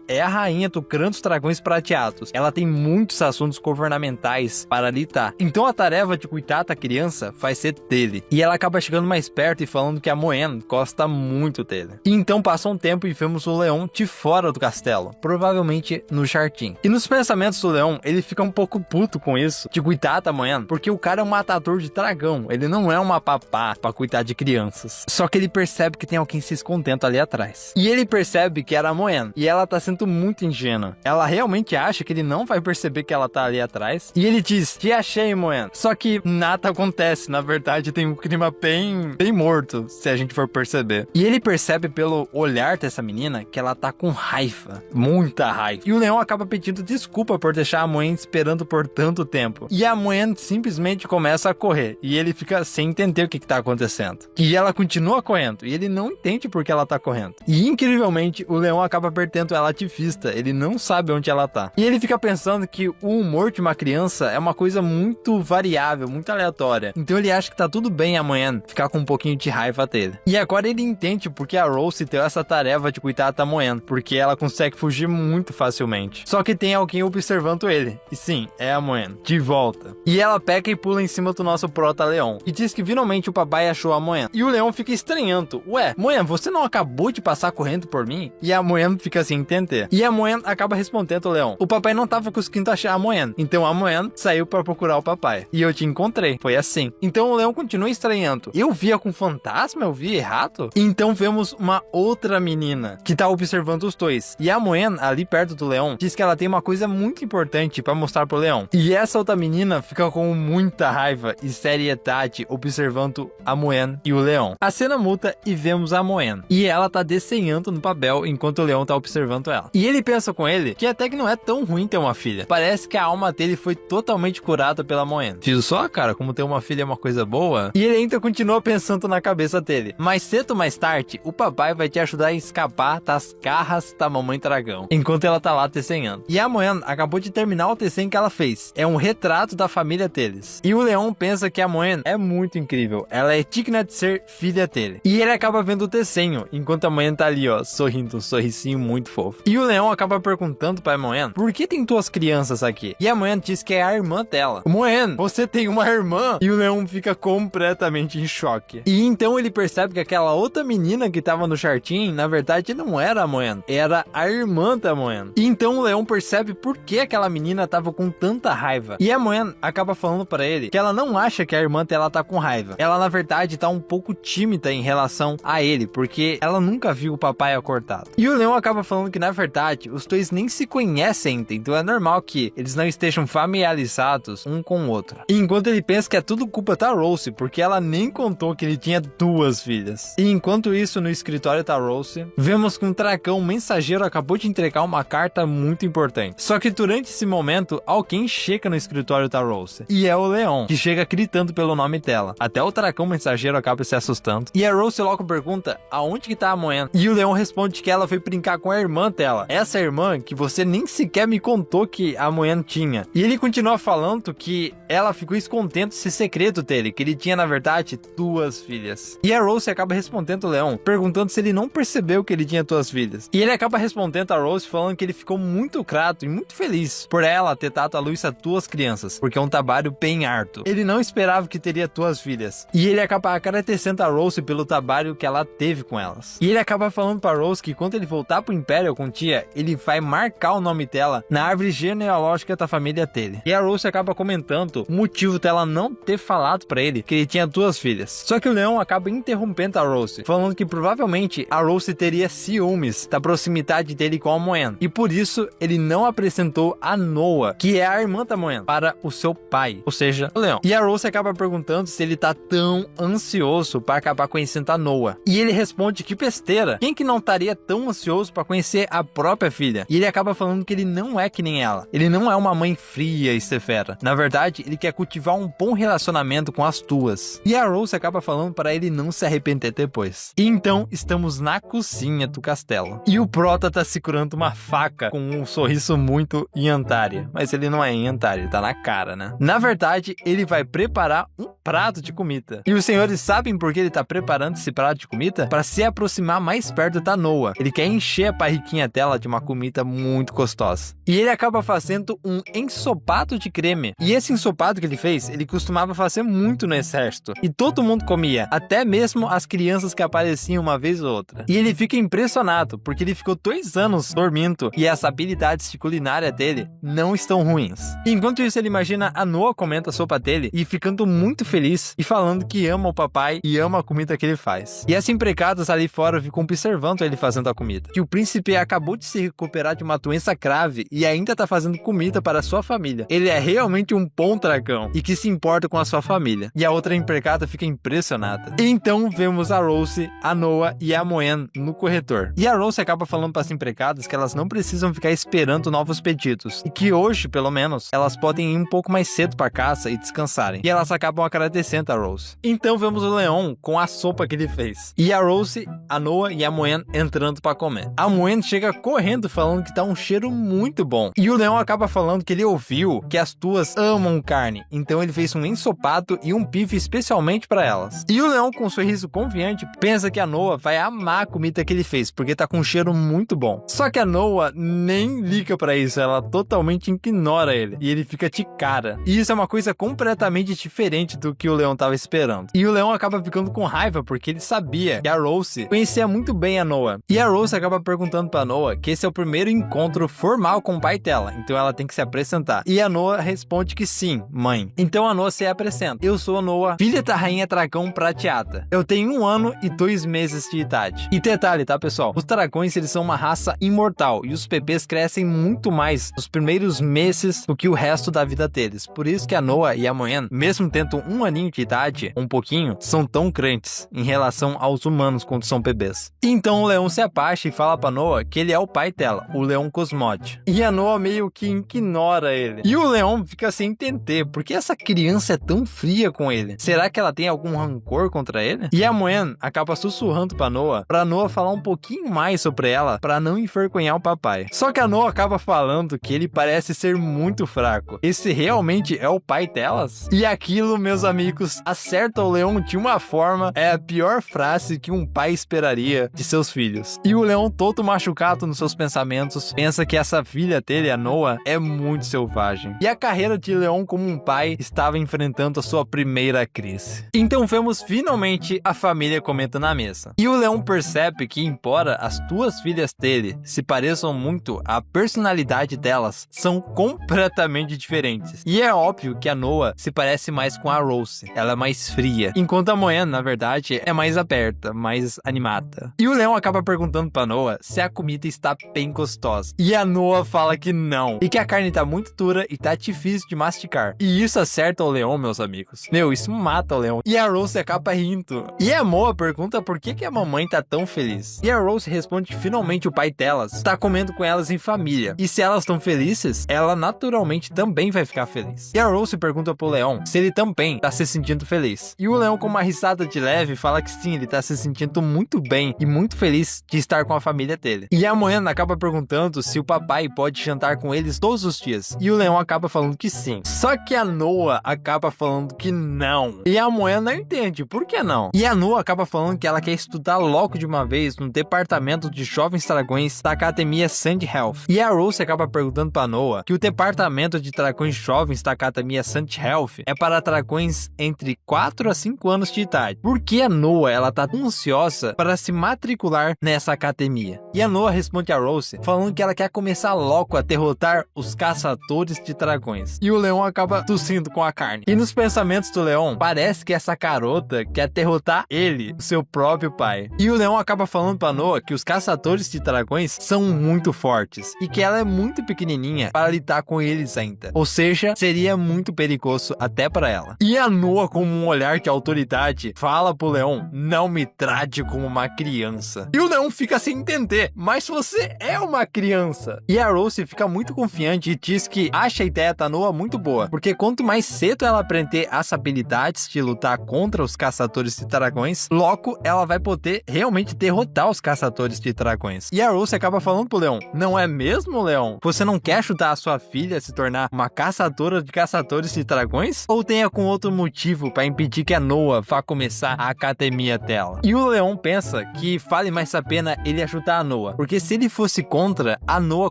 Speaker 1: é a rainha do clã dos dragões prateados. Ela tem muitos assuntos governamentais para lidar. Então a tarefa de cuidar da criança vai ser dele. E ela acaba chegando mais perto e falando que a Moen gosta muito dele. E então passa um tempo e vemos o leão de fora do castelo, provavelmente no jardim. E nos pensamentos do leão, ele fica um pouco puto com isso, de cuidar da Moen, porque o cara é um matador de dragão. Ele não é uma papá para cuidar de crianças. Só que ele percebe que tem alguém se escondendo ali atrás. E ele percebe que era a Moen. E ela tá sendo muito ingênua. Ela realmente acha que ele não vai perceber que ela tá ali atrás. E ele diz, te achei, Moen. Só que nada acontece. Na verdade, tem um clima bem morto, se a gente for perceber. E ele percebe pelo olhar dessa menina que ela tá com raiva. Muita raiva. E o leão acaba pedindo desculpa por deixar a Moen esperando por tanto tempo. E a Moen simplesmente começa a correr. E ele fica sem entender o que tá acontecendo. E ela continua correndo. E ele não entende por que ela tá correndo. E incrivelmente, o leão acaba perdendo ela de vista ele não sabe onde ela tá. E ele fica pensando que o humor de uma criança é uma coisa muito variável, muito aleatória. Então ele acha que tá tudo bem amanhã ficar com um pouquinho de raiva dele. E agora ele entende porque a Rose tem essa tarefa de cuidar da Moen, porque ela consegue fugir muito facilmente. Só que tem alguém observando ele. E sim, é a Moen, de volta. E ela pega e pula em cima do nosso prota-leão. E diz que finalmente o papai achou a Moen. E o leão fica estranhando. Ué, Moen, você não acabou de passar correndo por mim? E a Moen fica sem entender. E a Moen acaba respondendo o leão. O papai não tava conseguindo achar a Moen. Então a Moen saiu para procurar o papai. E eu te encontrei. Foi assim. Então o leão continua estranhando. Eu via com fantasma? Eu vi errado? Então vemos uma outra menina que tá observando os dois. E a Moen, ali perto do leão, diz que ela tem uma coisa muito importante para mostrar pro leão. E essa outra menina fica com muita raiva e seriedade observando a Moen e o leão. A cena muda e vemos a Moen. E ela tá desenhando no papel enquanto o leão tá observando ela. E ele pensa com ele que até que não é tão ruim ter uma filha. Parece que a alma dele foi totalmente curada pela Moen. Viu só, cara, como ter uma filha é uma coisa boa? E ele ainda continua pensando na cabeça dele. Mais cedo ou mais tarde, o papai vai te ajudar a escapar das garras da mamãe dragão. Enquanto ela tá lá desenhando. E a Moen acabou de terminar o desenho que ela fez. É um retrato da família deles. E o leão pensa que a Moen é muito incrível. Ela é digna de ser filha dele. E ele acaba vendo o desenho, enquanto a Moen tá ali, ó, sorrindo, um sorrisinho muito fofo. E o leão acaba perguntando pra Moen, por que tem duas crianças aqui? E a Moen diz que é a irmã dela. Moen, você tem uma irmã? E o leão fica completamente em choque. E então ele percebe que aquela outra menina que tava no jardim, na verdade não era a Moen, era a irmã da Moen. E então o leão percebe por que aquela menina tava com tanta raiva. E a Moen acaba falando pra ele que ela não acha que a irmã dela tá com raiva. Ela na verdade tá um pouco tímida em relação a ele, porque ela nunca viu o papai acordado. E o leão acaba falando que na verdade os dois nem se conhecem ainda, então é normal que eles não estejam familiarizados um com o outro. E enquanto ele pensa que é tudo culpa da Rose, porque ela nem contou que ele tinha duas filhas. E enquanto isso, no escritório da Rose, vemos que um dragão mensageiro acabou de entregar uma carta muito importante. Só que durante esse momento, alguém chega no escritório da Rose. E é o leão, que chega gritando pelo nome dela. Até o dragão mensageiro acaba se assustando. E a Rose logo pergunta aonde que tá a Moen. E o leão responde que ela foi brincar com a irmã dela. Essa irmã que você nem sequer me contou que a Moen tinha. E ele continua falando que ela ficou escondendo esse segredo dele, que ele tinha na verdade duas filhas. E a Rose acaba respondendo o leão, perguntando se ele não percebeu que ele tinha duas filhas. E ele acaba respondendo a Rose falando que ele ficou muito grato e muito feliz por ela ter dado à luz a duas crianças, porque é um trabalho bem árduo. Ele não esperava que teria duas filhas. E ele acaba agradecendo a Rose pelo trabalho que ela teve com elas. E ele acaba falando pra Rose que quando ele voltar pro Império com tia, ele vai marcar o nome dela na árvore genealógica da família dele. E a Rose acaba comentando o motivo dela não ter falado pra ele que ele tinha duas filhas. Só que o leão acaba interrompendo a Rose, falando que provavelmente a Rose teria ciúmes da proximidade dele com a Moen. E por isso ele não apresentou a Noa, que é a irmã da Moen, para o seu pai, ou seja, o leão. E a Rose acaba perguntando se ele tá tão ansioso para acabar conhecendo a Noa. E ele responde que besteira. Quem que não estaria tão ansioso para conhecer a própria filha? E ele acaba falando que ele não é que nem ela. Ele não é uma mãe fria e severa. Na verdade, ele quer cultivar um bom relacionamento com as duas. E a Rose acaba falando para ele não se arrepender depois. E então, estamos na cozinha do castelo. E o Prota tá segurando uma faca com um sorriso muito Yantari. Mas ele não é Yantari, ele tá na cara, né? Na verdade, ele vai preparar um prato de comida. E os senhores sabem por que ele tá preparando esse prato de comida? Para se aproximar mais perto da Noa. Ele quer encher a barriguinha dela de uma comida muito gostosa. E ele acaba fazendo um ensopado de creme. E esse ensopado que ele fez, ele costumava fazer muito no exército. E todo mundo comia, até mesmo as crianças que apareciam uma vez ou outra. E ele fica impressionado, porque ele ficou 2 anos dormindo e as habilidades de culinária dele não estão ruins. E enquanto isso, ele imagina a Noa comendo a sopa dele e ficando muito feliz e falando que ama o papai e ama a comida que ele faz. E as empregadas ali fora ficam observando ele fazendo a comida. Que o príncipe acabou de se recuperar de uma doença grave e ainda tá fazendo comida para a sua família. Ele é realmente um bom dragão e que se importa com a sua família. E a outra empregada fica impressionada. E então vemos a Rose, a Noa e a Moen no corredor. E a Rose acaba falando para as empregadas que elas não precisam ficar esperando novos pedidos. E que hoje, pelo menos, elas podem ir um pouco mais cedo para casa e descansarem. E elas acabam agradecendo agradecendo a Rose. Então vemos o Leon com a sopa que ele fez. E a Rose, a Noah e a Moen entrando pra comer. A Moen chega correndo falando que tá um cheiro muito bom. E o Leon acaba falando que ele ouviu que as tuas amam carne. Então ele fez um ensopado e um bife especialmente pra elas. E o Leon, com um sorriso confiante, pensa que a Noah vai amar a comida que ele fez, porque tá com um cheiro muito bom. Só que a Noah nem liga pra isso, ela totalmente ignora ele. E ele fica de cara. E isso é uma coisa completamente diferente do que o Leon tava esperando. E o Leon acaba ficando com raiva, porque ele sabia que a Rose conhecia muito bem a Noah. E a Rose acaba perguntando pra Noah que esse é o primeiro encontro formal com o pai dela, então ela tem que se apresentar. E a Noah responde que sim, mãe. Então a Noah se apresenta. Eu sou a Noah, filha da rainha dragão prateada. Eu tenho 1 ano e 2 meses de idade. E detalhe, tá, pessoal? Os dragões, eles são uma raça imortal e os bebês crescem muito mais nos primeiros meses do que o resto da vida deles. Por isso que a Noah e a Moen, mesmo tendo 1 aninho de idade, um pouquinho, são tão grandes em relação aos humanos quando são bebês. Então o Leon se abaixa e fala pra Noah que ele é o pai dela, o Leon Cosmode. E a Noah meio que ignora ele. E o Leon fica sem entender, por que essa criança é tão fria com ele? Será que ela tem algum rancor contra ele? E a Moen acaba sussurrando pra Noah falar um pouquinho mais sobre ela, pra não envergonhar o papai. Só que a Noah acaba falando que ele parece ser muito fraco. Esse realmente é o pai delas? E aquilo, meus amigos, acerta o Leon de uma forma, é a pior frase que um pai esperaria de seus filhos. E o Leon, todo machucado nos seus pensamentos, pensa que essa filha dele, a Noah, é muito selvagem. E a carreira de Leon como um pai estava enfrentando a sua primeira crise. Então vemos finalmente a família comendo na mesa. E o Leon percebe que, embora as 2 filhas dele se pareçam muito, a personalidade delas são completamente diferentes. E é óbvio que a Noah se parece mais com a Rose. Ela é mais fria. Enquanto a Moen, na verdade, é mais aberta, mais animada. E o Leon acaba perguntando pra Noah se a comida está bem gostosa. E a Noah fala que não. E que a carne tá muito dura e tá difícil de mastigar. E isso acerta o Leon, meus amigos. Meu, isso mata o Leon. E a Rose acaba rindo. E a Moa pergunta por que a mamãe tá tão feliz. E a Rose responde que finalmente o pai delas tá comendo com elas em família. E se elas estão felizes, ela naturalmente também vai ficar feliz. E a Rose pergunta pro Leon se ele também tá se sentindo feliz. E o Leon, com uma risada de leve, fala que sim, ele tá se sentindo muito bem e muito feliz de estar com a família dele. E a Moen acaba perguntando se o papai pode jantar com eles todos os dias. E o Leon acaba falando que sim. Só que a Noah acaba falando que não. E a Moen não entende, por que não? E a Noah acaba falando que ela quer estudar logo de uma vez no departamento de jovens dragões da Academia Sand Health. E a Rose acaba perguntando pra Noah que o departamento de dragões jovens da Academia Sand Health é para dragões entre 4 a 5 anos de idade. Por que a Noah, ela tá tão ansiosa para se matricular nessa academia? E a Noah responde a Rose falando que ela quer começar logo a derrotar os caçadores de dragões. E o Leon acaba tossindo com a carne. E nos pensamentos do Leon, parece que essa garota quer derrotar ele, o seu próprio pai. E o Leon acaba falando pra Noah que os caçadores de dragões são muito fortes e que ela é muito pequenininha para lidar com eles ainda. Ou seja, seria muito perigoso até para ela. E a Noah, com um olhar de autoridade, fala pro Leon: não me trate como uma criança. E o Leon fica sem entender: mas você é uma criança. E a Rose fica muito confiante e diz que acha a ideia da Noah muito boa, porque quanto mais cedo ela aprender as habilidades de lutar contra os caçadores de dragões, logo ela vai poder realmente derrotar os caçadores de dragões. E a Rose acaba falando pro Leon: não é mesmo, Leon? Você não quer ajudar a sua filha a se tornar uma caçadora de caçadores de dragões? Ou tem algum outro motivo para impedir que a Noah vá começar a academia dela? E o Leon pensa que vale mais a pena ele ajudar a Noah, porque se ele fosse contra, a Noah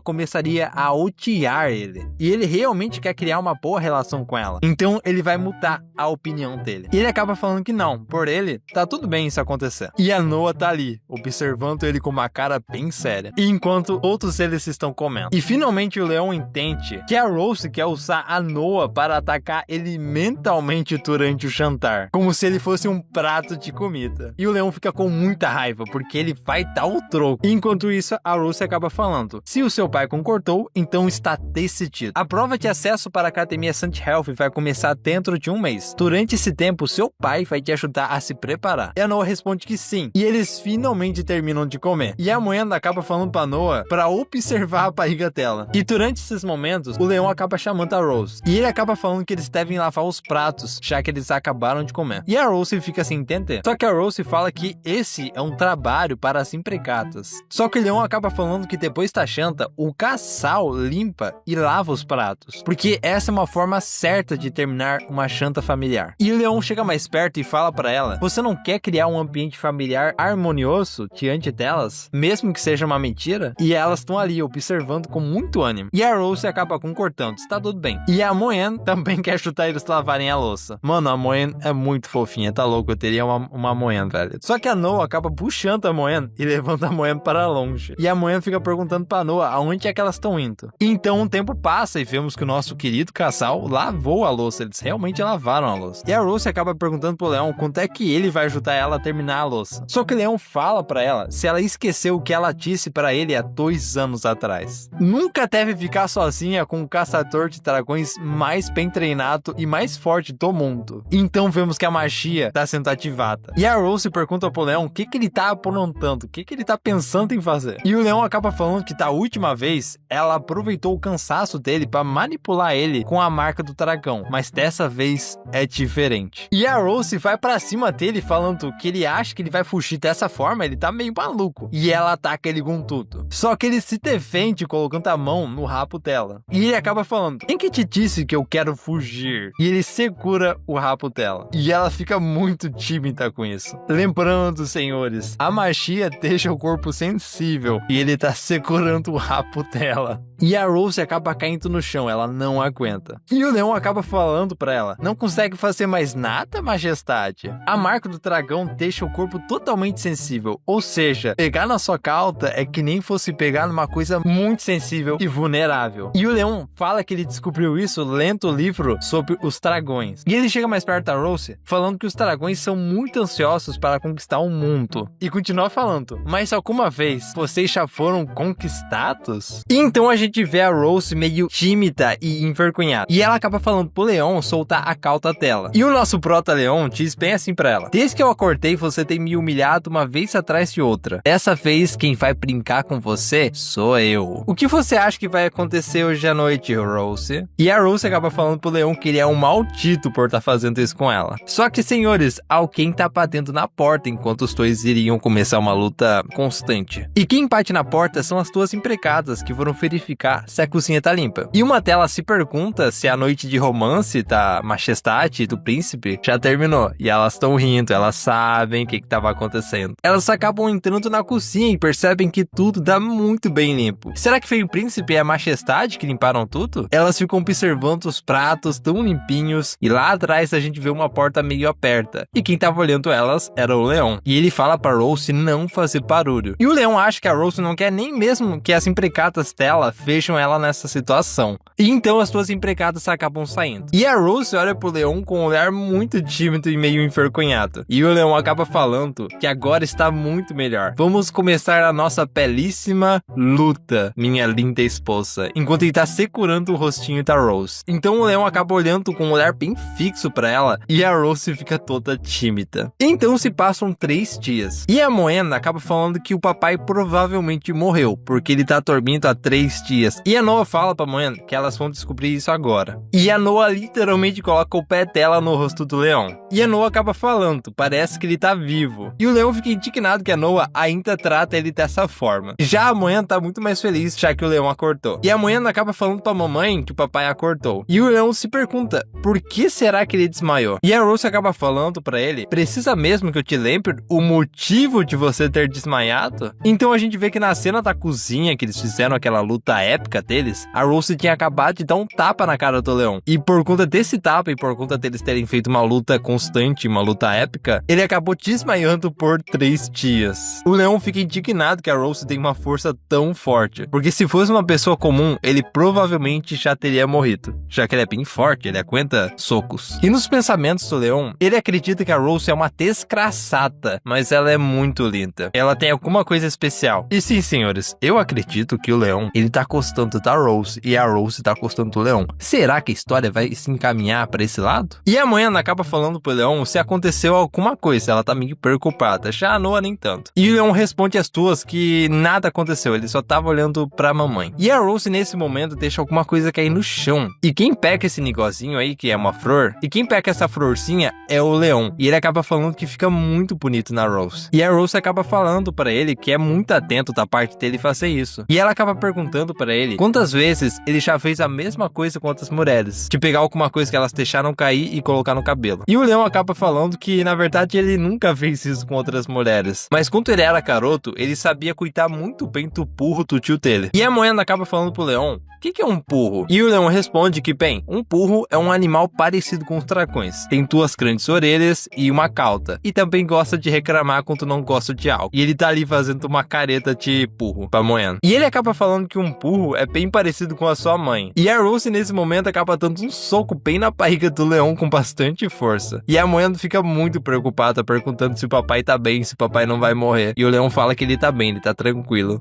Speaker 1: começaria a odiar ele. E ele realmente quer criar uma boa relação com ela. Então ele vai mudar a opinião dele. E ele acaba falando que não, por ele, tá tudo bem isso acontecer. E a Noah tá ali, observando ele com uma cara bem séria, enquanto todos eles estão comendo. E finalmente o Leon entende que a Rose quer usar a Noah para atacar ele mentalmente durante o jantar, como se ele fosse um prato de comida. E o Leon fica com muita raiva, porque ele vai dar o troco. Enquanto isso, a Rose acaba falando: se o seu pai concordou, então está decidido. A prova de acesso para a Academia Sand Health vai começar dentro de 1 mês. Durante esse tempo, seu pai vai te ajudar a se preparar. E a Noah responde que sim. E eles finalmente terminam de comer. E a Moen acaba falando pra Noah para observar a barriga dela. E durante esses momentos, o Leon acaba chamando a Rose. E ele acaba falando que eles devem lavar os pratos já que eles acabaram de comer. E a Rose fica sem entender. Só que a Rose fala que esse é um trabalho para as empregadas. Só que o Leão acaba falando que depois da janta, o casal limpa e lava os pratos, porque essa é uma forma certa de terminar uma janta familiar. E o Leão chega mais perto e fala para ela: você não quer criar um ambiente familiar harmonioso diante delas, mesmo que seja uma mentira? E elas estão ali observando com muito ânimo. E a Rose acaba concordando, está tudo bem. E a Moen também quer chutar eles lavarem a louça. Mano, a Moen é muito fofinha, tá louco? Eu teria uma Moen, velho. Só que a Noa acaba puxando a Moen e levando a Moen para longe. E a Moen fica perguntando pra Noa aonde é que elas estão indo. Então um tempo passa e vemos que o nosso querido casal lavou a louça. Eles realmente lavaram a louça. E a Rose acaba perguntando pro Leão quanto é que ele vai ajudar ela a terminar a louça. Só que o Leão fala pra ela se ela esqueceu o que ela disse pra ele há 2 anos atrás. Nunca deve ficar sozinha com o caçador de dragões mais bem treinado e mais forte do mundo. Então vemos que a magia tá sendo ativada. E a Rose pergunta pro Leão o que ele tá aprontando, o que ele tá pensando em fazer. E o Leão acaba falando que da última vez ela aproveitou o cansaço dele pra manipular ele com a marca do dragão, mas dessa vez é diferente. E a Rose vai pra cima dele falando que ele acha que ele vai fugir dessa forma, ele tá meio maluco. E ela ataca ele com tudo. Só que ele se defende colocando a mão no rabo dela. E ele acaba falando: quem que te disse que eu quero fugir? E ele segura o rabo dela. E ela fica muito tímida com isso. Lembrando, senhores, a magia deixa o corpo sensível e ele tá segurando o rabo dela. E a Rose acaba caindo no chão, ela não aguenta. E o Leão acaba falando pra ela: não consegue fazer mais nada, majestade? A marca do dragão deixa o corpo totalmente sensível, ou seja, pegar na sua cauda é que nem fosse pegar numa coisa muito sensível e vulnerável. E o Leão fala que ele descobriu isso lendo o livro sobre os dragões. E ele chega mais perto da Rose, falando que os dragões são muito ansiosos para conquistar o mundo. E continua falando: mas alguma vez vocês já foram conquistados? E então a gente vê a Rose meio tímida e envergonhada. E ela acaba falando pro Leão soltar a cauda dela. E o nosso prota-leão diz bem assim pra ela: desde que eu acordei, você tem me humilhado uma vez atrás de outra. Dessa vez, quem vai brincar com você sou eu. O que você acha que vai acontecer hoje à noite, Rose? E a Rose acaba falando pro Leão que ele é um maldito por estar fazendo isso com ela. Só que, senhores, alguém tá batendo na porta enquanto os dois iriam começar uma luta constante. E quem bate na porta são as 2 empregadas que foram verificar se a cozinha tá limpa. E uma delas se pergunta se a noite de romance da majestade e do príncipe já terminou. E elas estão rindo, elas sabem o que tava acontecendo. Elas acabam entrando na cozinha e percebem que tudo tá muito bem limpo. Será que foi o príncipe e a majestade que limparam tudo? Elas ficam observando os pratos tão limpinhos e lá atrás a gente vê uma porta meio aberta. E quem tava olhando elas era o Leão. E ele fala pra Rose não fazer barulho. E o Leão acha que a Rose não quer nem mesmo que as empregadas dela vejam ela nessa situação. E então as 2 empregadas acabam saindo. E a Rose olha pro Leão com um olhar muito tímido e meio envergonhado. E o Leão acaba falando que agora está muito melhor. Vamos começar a nossa belíssima luta, minha linda esposa. Enquanto ele tá segurando o rostinho da Rose. Então o Leão acaba olhando com um olhar bem fixo pra ela e a Rose fica toda tímida. Então se passam 3 dias. E a Moena acaba falando que o papai provavelmente morreu, porque ele tá dormindo há 3 dias. E a Noa fala pra Moena que elas vão descobrir isso agora. E a Noa literalmente coloca o pé dela no rosto do Leão. E a Noa acaba falando: parece que ele tá vivo. E o Leão fica indignado que a Noa ainda trata ele dessa forma. Já a Moena tá muito mais feliz, já que o Leão acordou. E a Moena acaba falando pra mamãe que o papai acordou. E o Leão se pergunta: por que será que ele desmaiou? E a Rose acaba falando pra ele: precisa mesmo que eu te lembre o motivo de você ter desmaiado? Então a gente vê que na cena da cozinha que eles fizeram aquela luta épica deles, a Rose tinha acabado de dar um tapa na cara do Leão. E por conta desse tapa e por conta deles terem feito uma luta constante, uma luta épica, ele acabou desmaiando por 3 dias. O Leão fica indignado que a Rose tem uma força tão forte, porque se fosse uma pessoa comum, ele provavelmente já teria morrido, já que ele é bem forte, ele aguenta socos. E nos pensamentos do Leão, ele acredita que a Rose é uma desgraçada, mas ela é muito linda. Ela tem alguma coisa especial. E sim, senhores, eu acredito que o Leão, ele tá gostando da Rose e a Rose tá gostando do Leão. Será que a história vai se encaminhar pra esse lado? E a Moena acaba falando pro Leão se aconteceu alguma coisa, ela tá meio preocupada. Já a Noa nem tanto. E o Leão responde às 2 que nada aconteceu, ele só tava olhando pra mamãe. E a Rose nesse momento deixa alguma coisa cair no chão. E quem pega esse negocinho aí, que é uma flor, flor. E quem pega essa florzinha é o leão. E ele acaba falando que fica muito bonito na Rose. E a Rose acaba falando pra ele que é muito atento da parte dele fazer isso. E ela acaba perguntando pra ele quantas vezes ele já fez a mesma coisa com outras mulheres. De pegar alguma coisa que elas deixaram cair e colocar no cabelo. E o leão acaba falando que, na verdade, ele nunca fez isso com outras mulheres. Mas quando ele era garoto, ele sabia cuidar muito bem do burro do tio dele. E a moeda acaba falando pro leão: o que é um burro? E o leão responde que, bem, um burro é um animal parecido com os dragões. Tem duas grandes orelhas e uma cauda. E também gosta de reclamar quando não gosta de algo. E ele tá ali fazendo uma careta de burro pra moeda. E ele acaba falando que um burro é bem parecido com a sua mãe. E a Rose, nesse momento, acaba dando um soco bem na barriga do leão com bastante força. E a moeda fica muito preocupada, perguntando se o papai tá bem, se o papai não vai morrer. E o leão fala que ele tá bem, ele tá tranquilo.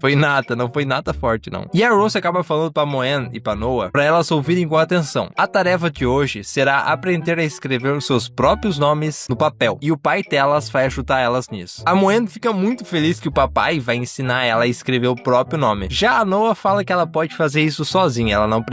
Speaker 1: Não foi nada forte, não. E a Rose acaba falando pra moeda e pra Noah pra elas ouvirem com atenção. A tarefa de hoje será aprender a escrever os seus próprios nomes no papel. E o pai delas vai ajudar elas nisso. A moeda fica muito feliz que o papai vai ensinar ela a escrever o próprio nome. Já a Noah fala que ela pode fazer isso sozinha, ela não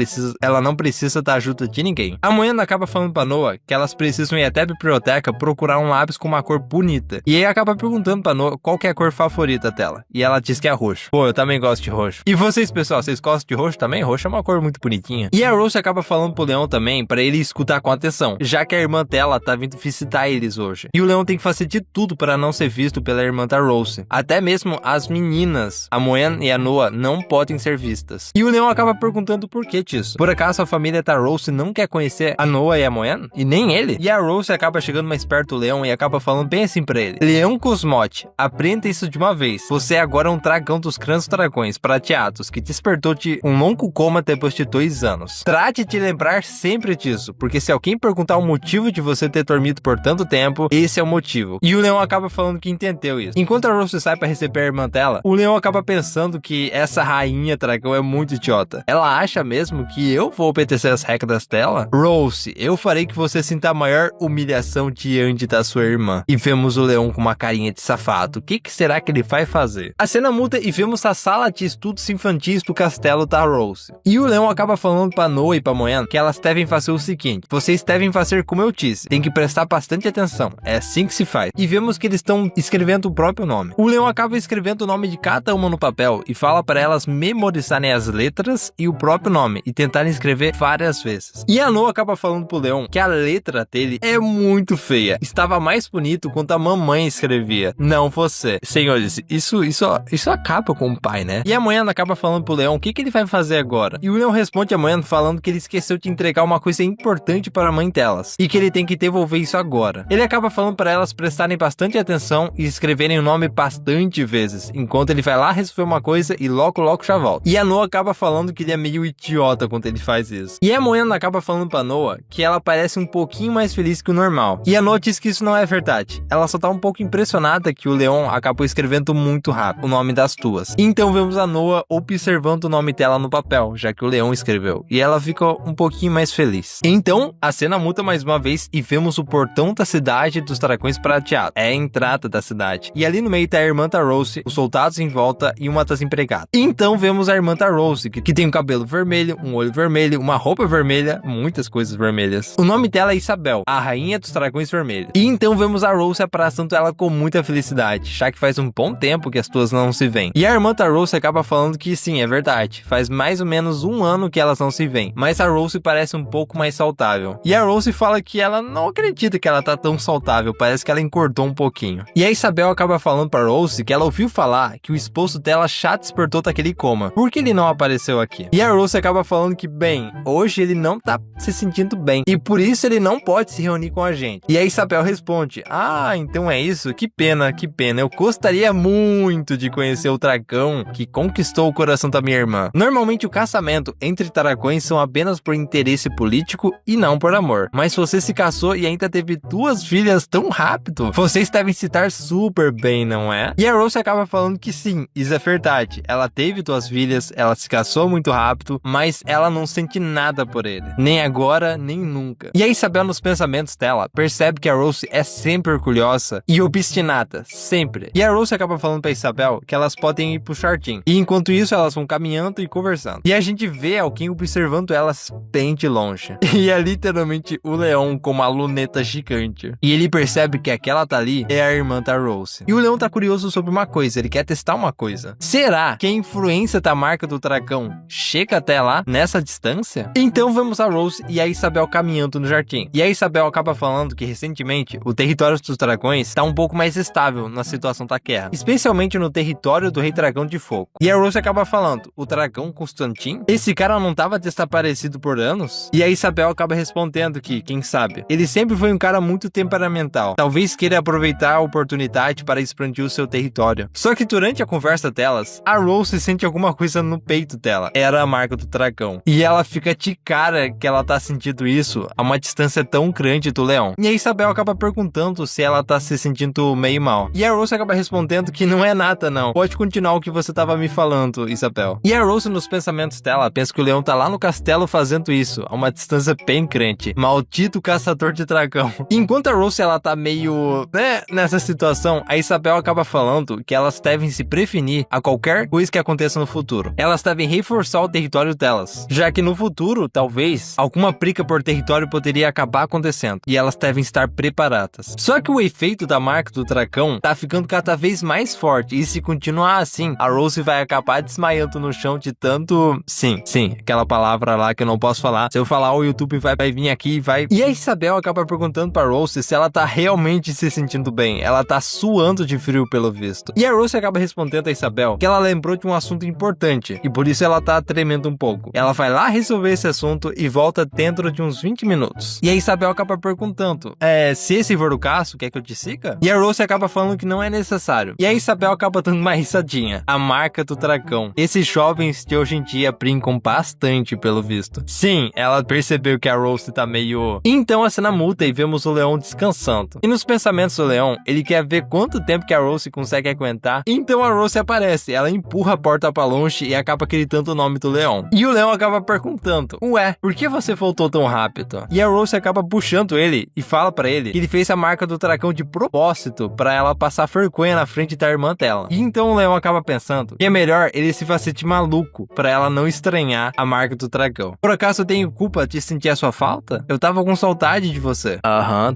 Speaker 1: precisa da ajuda de ninguém. A moeda acaba falando pra Noah que elas precisam ir até a biblioteca procurar um lápis com uma cor bonita. E aí acaba perguntando pra Noah qual que é a cor favorita dela. E ela diz que é roxo. Pô, eu também gosto de roxo. E vocês, pessoal, vocês gostam de roxo também? Roxo é uma cor muito bonitinha. E a Rose acaba falando pro leão também pra ele escutar com atenção, já que a irmã dela tá vindo visitar eles hoje. E o leão tem que fazer de tudo para não ser visto pela irmã da Rose. Até mesmo as meninas, a Moen e a Noah, não podem ser vistas. E o leão acaba perguntando por que disso. Por acaso a família da Rose não quer conhecer a Noah e a Moen? E nem ele? E a Rose acaba chegando mais perto do leão e acaba falando bem assim pra ele: Leão Cosmote, aprenda isso de uma vez. Você agora é um dragão dos grandes dragões prateados que despertou de um longo coma depois de 2 anos. Trate de lembrar sempre disso, porque se alguém perguntar o motivo de você ter dormido por tanto tempo, esse é o motivo. E o leão acaba falando que entendeu isso. Enquanto a Rose sai pra receber a irmã dela, o leão acaba pensando que essa rainha dragão é muito idiota. Ela acha mesmo que eu vou obedecer as regras dela? Rose, eu farei que você sinta a maior humilhação diante da sua irmã. E vemos o leão com uma carinha de safado. O que será que ele vai fazer? A cena muda e vemos a sala de estudos infantis do castelo da Rose. E o leão acaba falando pra Noah e pra Moen que elas devem fazer o seguinte: vocês devem fazer como eu disse, tem que prestar bastante atenção, é assim que se faz. E vemos que eles estão escrevendo o próprio nome. O leão acaba escrevendo o nome de cada uma no papel e fala para elas memorizarem as letras e o próprio nome e tentarem escrever várias vezes. E a Noah acaba falando pro leão que a letra dele é muito feia, estava mais bonito quando a mamãe escrevia, não você. Senhores, isso acaba com o pai, né? E a Moen acaba falando pro leão o que ele vai fazer agora. E o leão responde a Moen falando que ele esqueceu de entregar uma coisa importante para a mãe delas e que ele tem que devolver isso agora. Ele acaba falando para elas prestarem bastante atenção e escreverem o nome bastante vezes, enquanto ele vai lá resolver uma coisa e logo já volta. E a Noah acaba falando que ele é meio idiota quando ele faz isso. E a Moen acaba falando pra Noah que ela parece um pouquinho mais feliz que o normal. E a Noah diz que isso não é verdade. Ela só tá um pouco impressionada que o leão acabou escrevendo muito rápido o nome das duas. Então vemos a Noah observando o nome dela no papel, já que o leão escreveu. E ela fica um pouquinho mais feliz. Então a cena muda mais uma vez e vemos o portão da cidade dos dragões prateados. É a entrada da cidade. E ali no meio tá a irmã da Rose, os soldados em volta e uma das empregadas. Então vemos a irmã da Rose, que tem um cabelo vermelho, um olho vermelho, uma roupa vermelha, muitas coisas vermelhas. O nome dela é Isabel, a rainha dos dragões vermelhos. E então vemos a Rose abraçando ela com muita felicidade, já que faz um bom tempo que as duas não se veem. E a irmã da Rose acaba falando que sim, é verdade, faz mais ou menos 1 ano que elas não se veem, mas a Rose parece um pouco mais saudável. E a Rose fala que ela não acredita que ela tá tão saudável, parece que ela engordou um pouquinho. E a Isabel acaba falando pra Rose que ela ouviu falar que o esposo dela já despertou daquele coma. Por que ele não apareceu aqui? E a Rose acaba falando que, bem, hoje ele não tá se sentindo bem e por isso ele não pode se reunir com a gente. E a Isabel responde: ah, então é isso? Que pena, que pena. Eu gostaria muito de conhecer o dragão que conquistou o coração da minha irmã. Normalmente o casamento entre dragões são apenas por interesse político e não por amor. Mas você se casou e ainda teve 2 filhas tão rápido. Vocês devem se dar super bem, não é? E a Rose acaba falando que sim, isso é verdade. Ela teve 2 filhas, ela se casou muito rápido, mas ela não sente nada por ele. Nem agora, nem nunca. E a Isabel, nos pensamentos dela, percebe que a Rose é sempre orgulhosa e obstinada, sempre. E a Rose acaba falando pra Isabel que elas podem ir pro jardim. E enquanto isso, elas vão caminhando e conversando. E a gente vê alguém observando elas bem de longe. E é literalmente novamente o leão com uma luneta gigante. E ele percebe que aquela tá ali é a irmã da Rose. E o leão tá curioso sobre uma coisa, ele quer testar uma coisa. Será que a influência da marca do dragão chega até lá, nessa distância? Então vemos a Rose e a Isabel caminhando no jardim. E a Isabel acaba falando que recentemente o território dos dragões tá um pouco mais estável na situação da guerra, especialmente no território do Rei Dragão de Fogo. E a Rose acaba falando, o dragão Constantin? Esse cara não tava desaparecido por anos? E a Isabel acaba respondendo que, quem sabe, ele sempre foi um cara muito temperamental. Talvez queira aproveitar a oportunidade para expandir o seu território. Só que durante a conversa delas, a Rose sente alguma coisa no peito dela. Era a marca do dragão. E ela fica de cara que ela tá sentindo isso a uma distância tão grande do leão. E a Isabel acaba perguntando se ela tá se sentindo meio mal. E a Rose acaba respondendo que não é nada não. Pode continuar o que você tava me falando, Isabel. E a Rose, nos pensamentos dela, pensa que o leão tá lá no castelo fazendo isso, a uma distância bem grande. Maldito caçador de dragão. E enquanto a Rose, ela tá meio, nessa situação, a Isabel acaba falando que elas devem se prevenir a qualquer coisa que aconteça no futuro. Elas devem reforçar o território delas, já que no futuro, talvez, alguma briga por território poderia acabar acontecendo, e elas devem estar preparadas. Só que o efeito da marca do dragão tá ficando cada vez mais forte, e se continuar assim, a Rose vai acabar desmaiando no chão de tanto... Sim, aquela palavra lá que eu não posso falar. Se eu falar, o YouTube vai vir aqui e vai... E a Isabel acaba perguntando pra Rose se ela tá realmente se sentindo bem. Ela tá suando de frio, pelo visto. E a Rose acaba respondendo a Isabel que ela lembrou de um assunto importante, e por isso ela tá tremendo um pouco. Ela vai lá resolver esse assunto e volta dentro de uns 20 minutos. E a Isabel acaba perguntando, se esse for o caso, quer que eu te siga? E a Rose acaba falando que não é necessário. E a Isabel acaba dando uma risadinha. A marca do dragão. Esses jovens de hoje em dia brincam bastante, pelo visto. Sim, ela percebeu que a Rose tá meio... Então a cena muda e vemos o leão descansando. E nos pensamentos do leão, ele quer ver quanto tempo que a Rose consegue aguentar. Então a Rose aparece. Ela empurra a porta pra longe e acaba gritando o nome do leão. E o leão acaba perguntando, ué, por que você voltou tão rápido? E a Rose acaba puxando ele e fala pra ele que ele fez a marca do dragão de propósito pra ela passar vergonha na frente da irmã dela. E então o leão acaba pensando que é melhor ele se fazer de maluco pra ela não estranhar a marca do dragão. Por acaso eu tenho culpa de sentir a sua falta? Eu tava com saudade de você.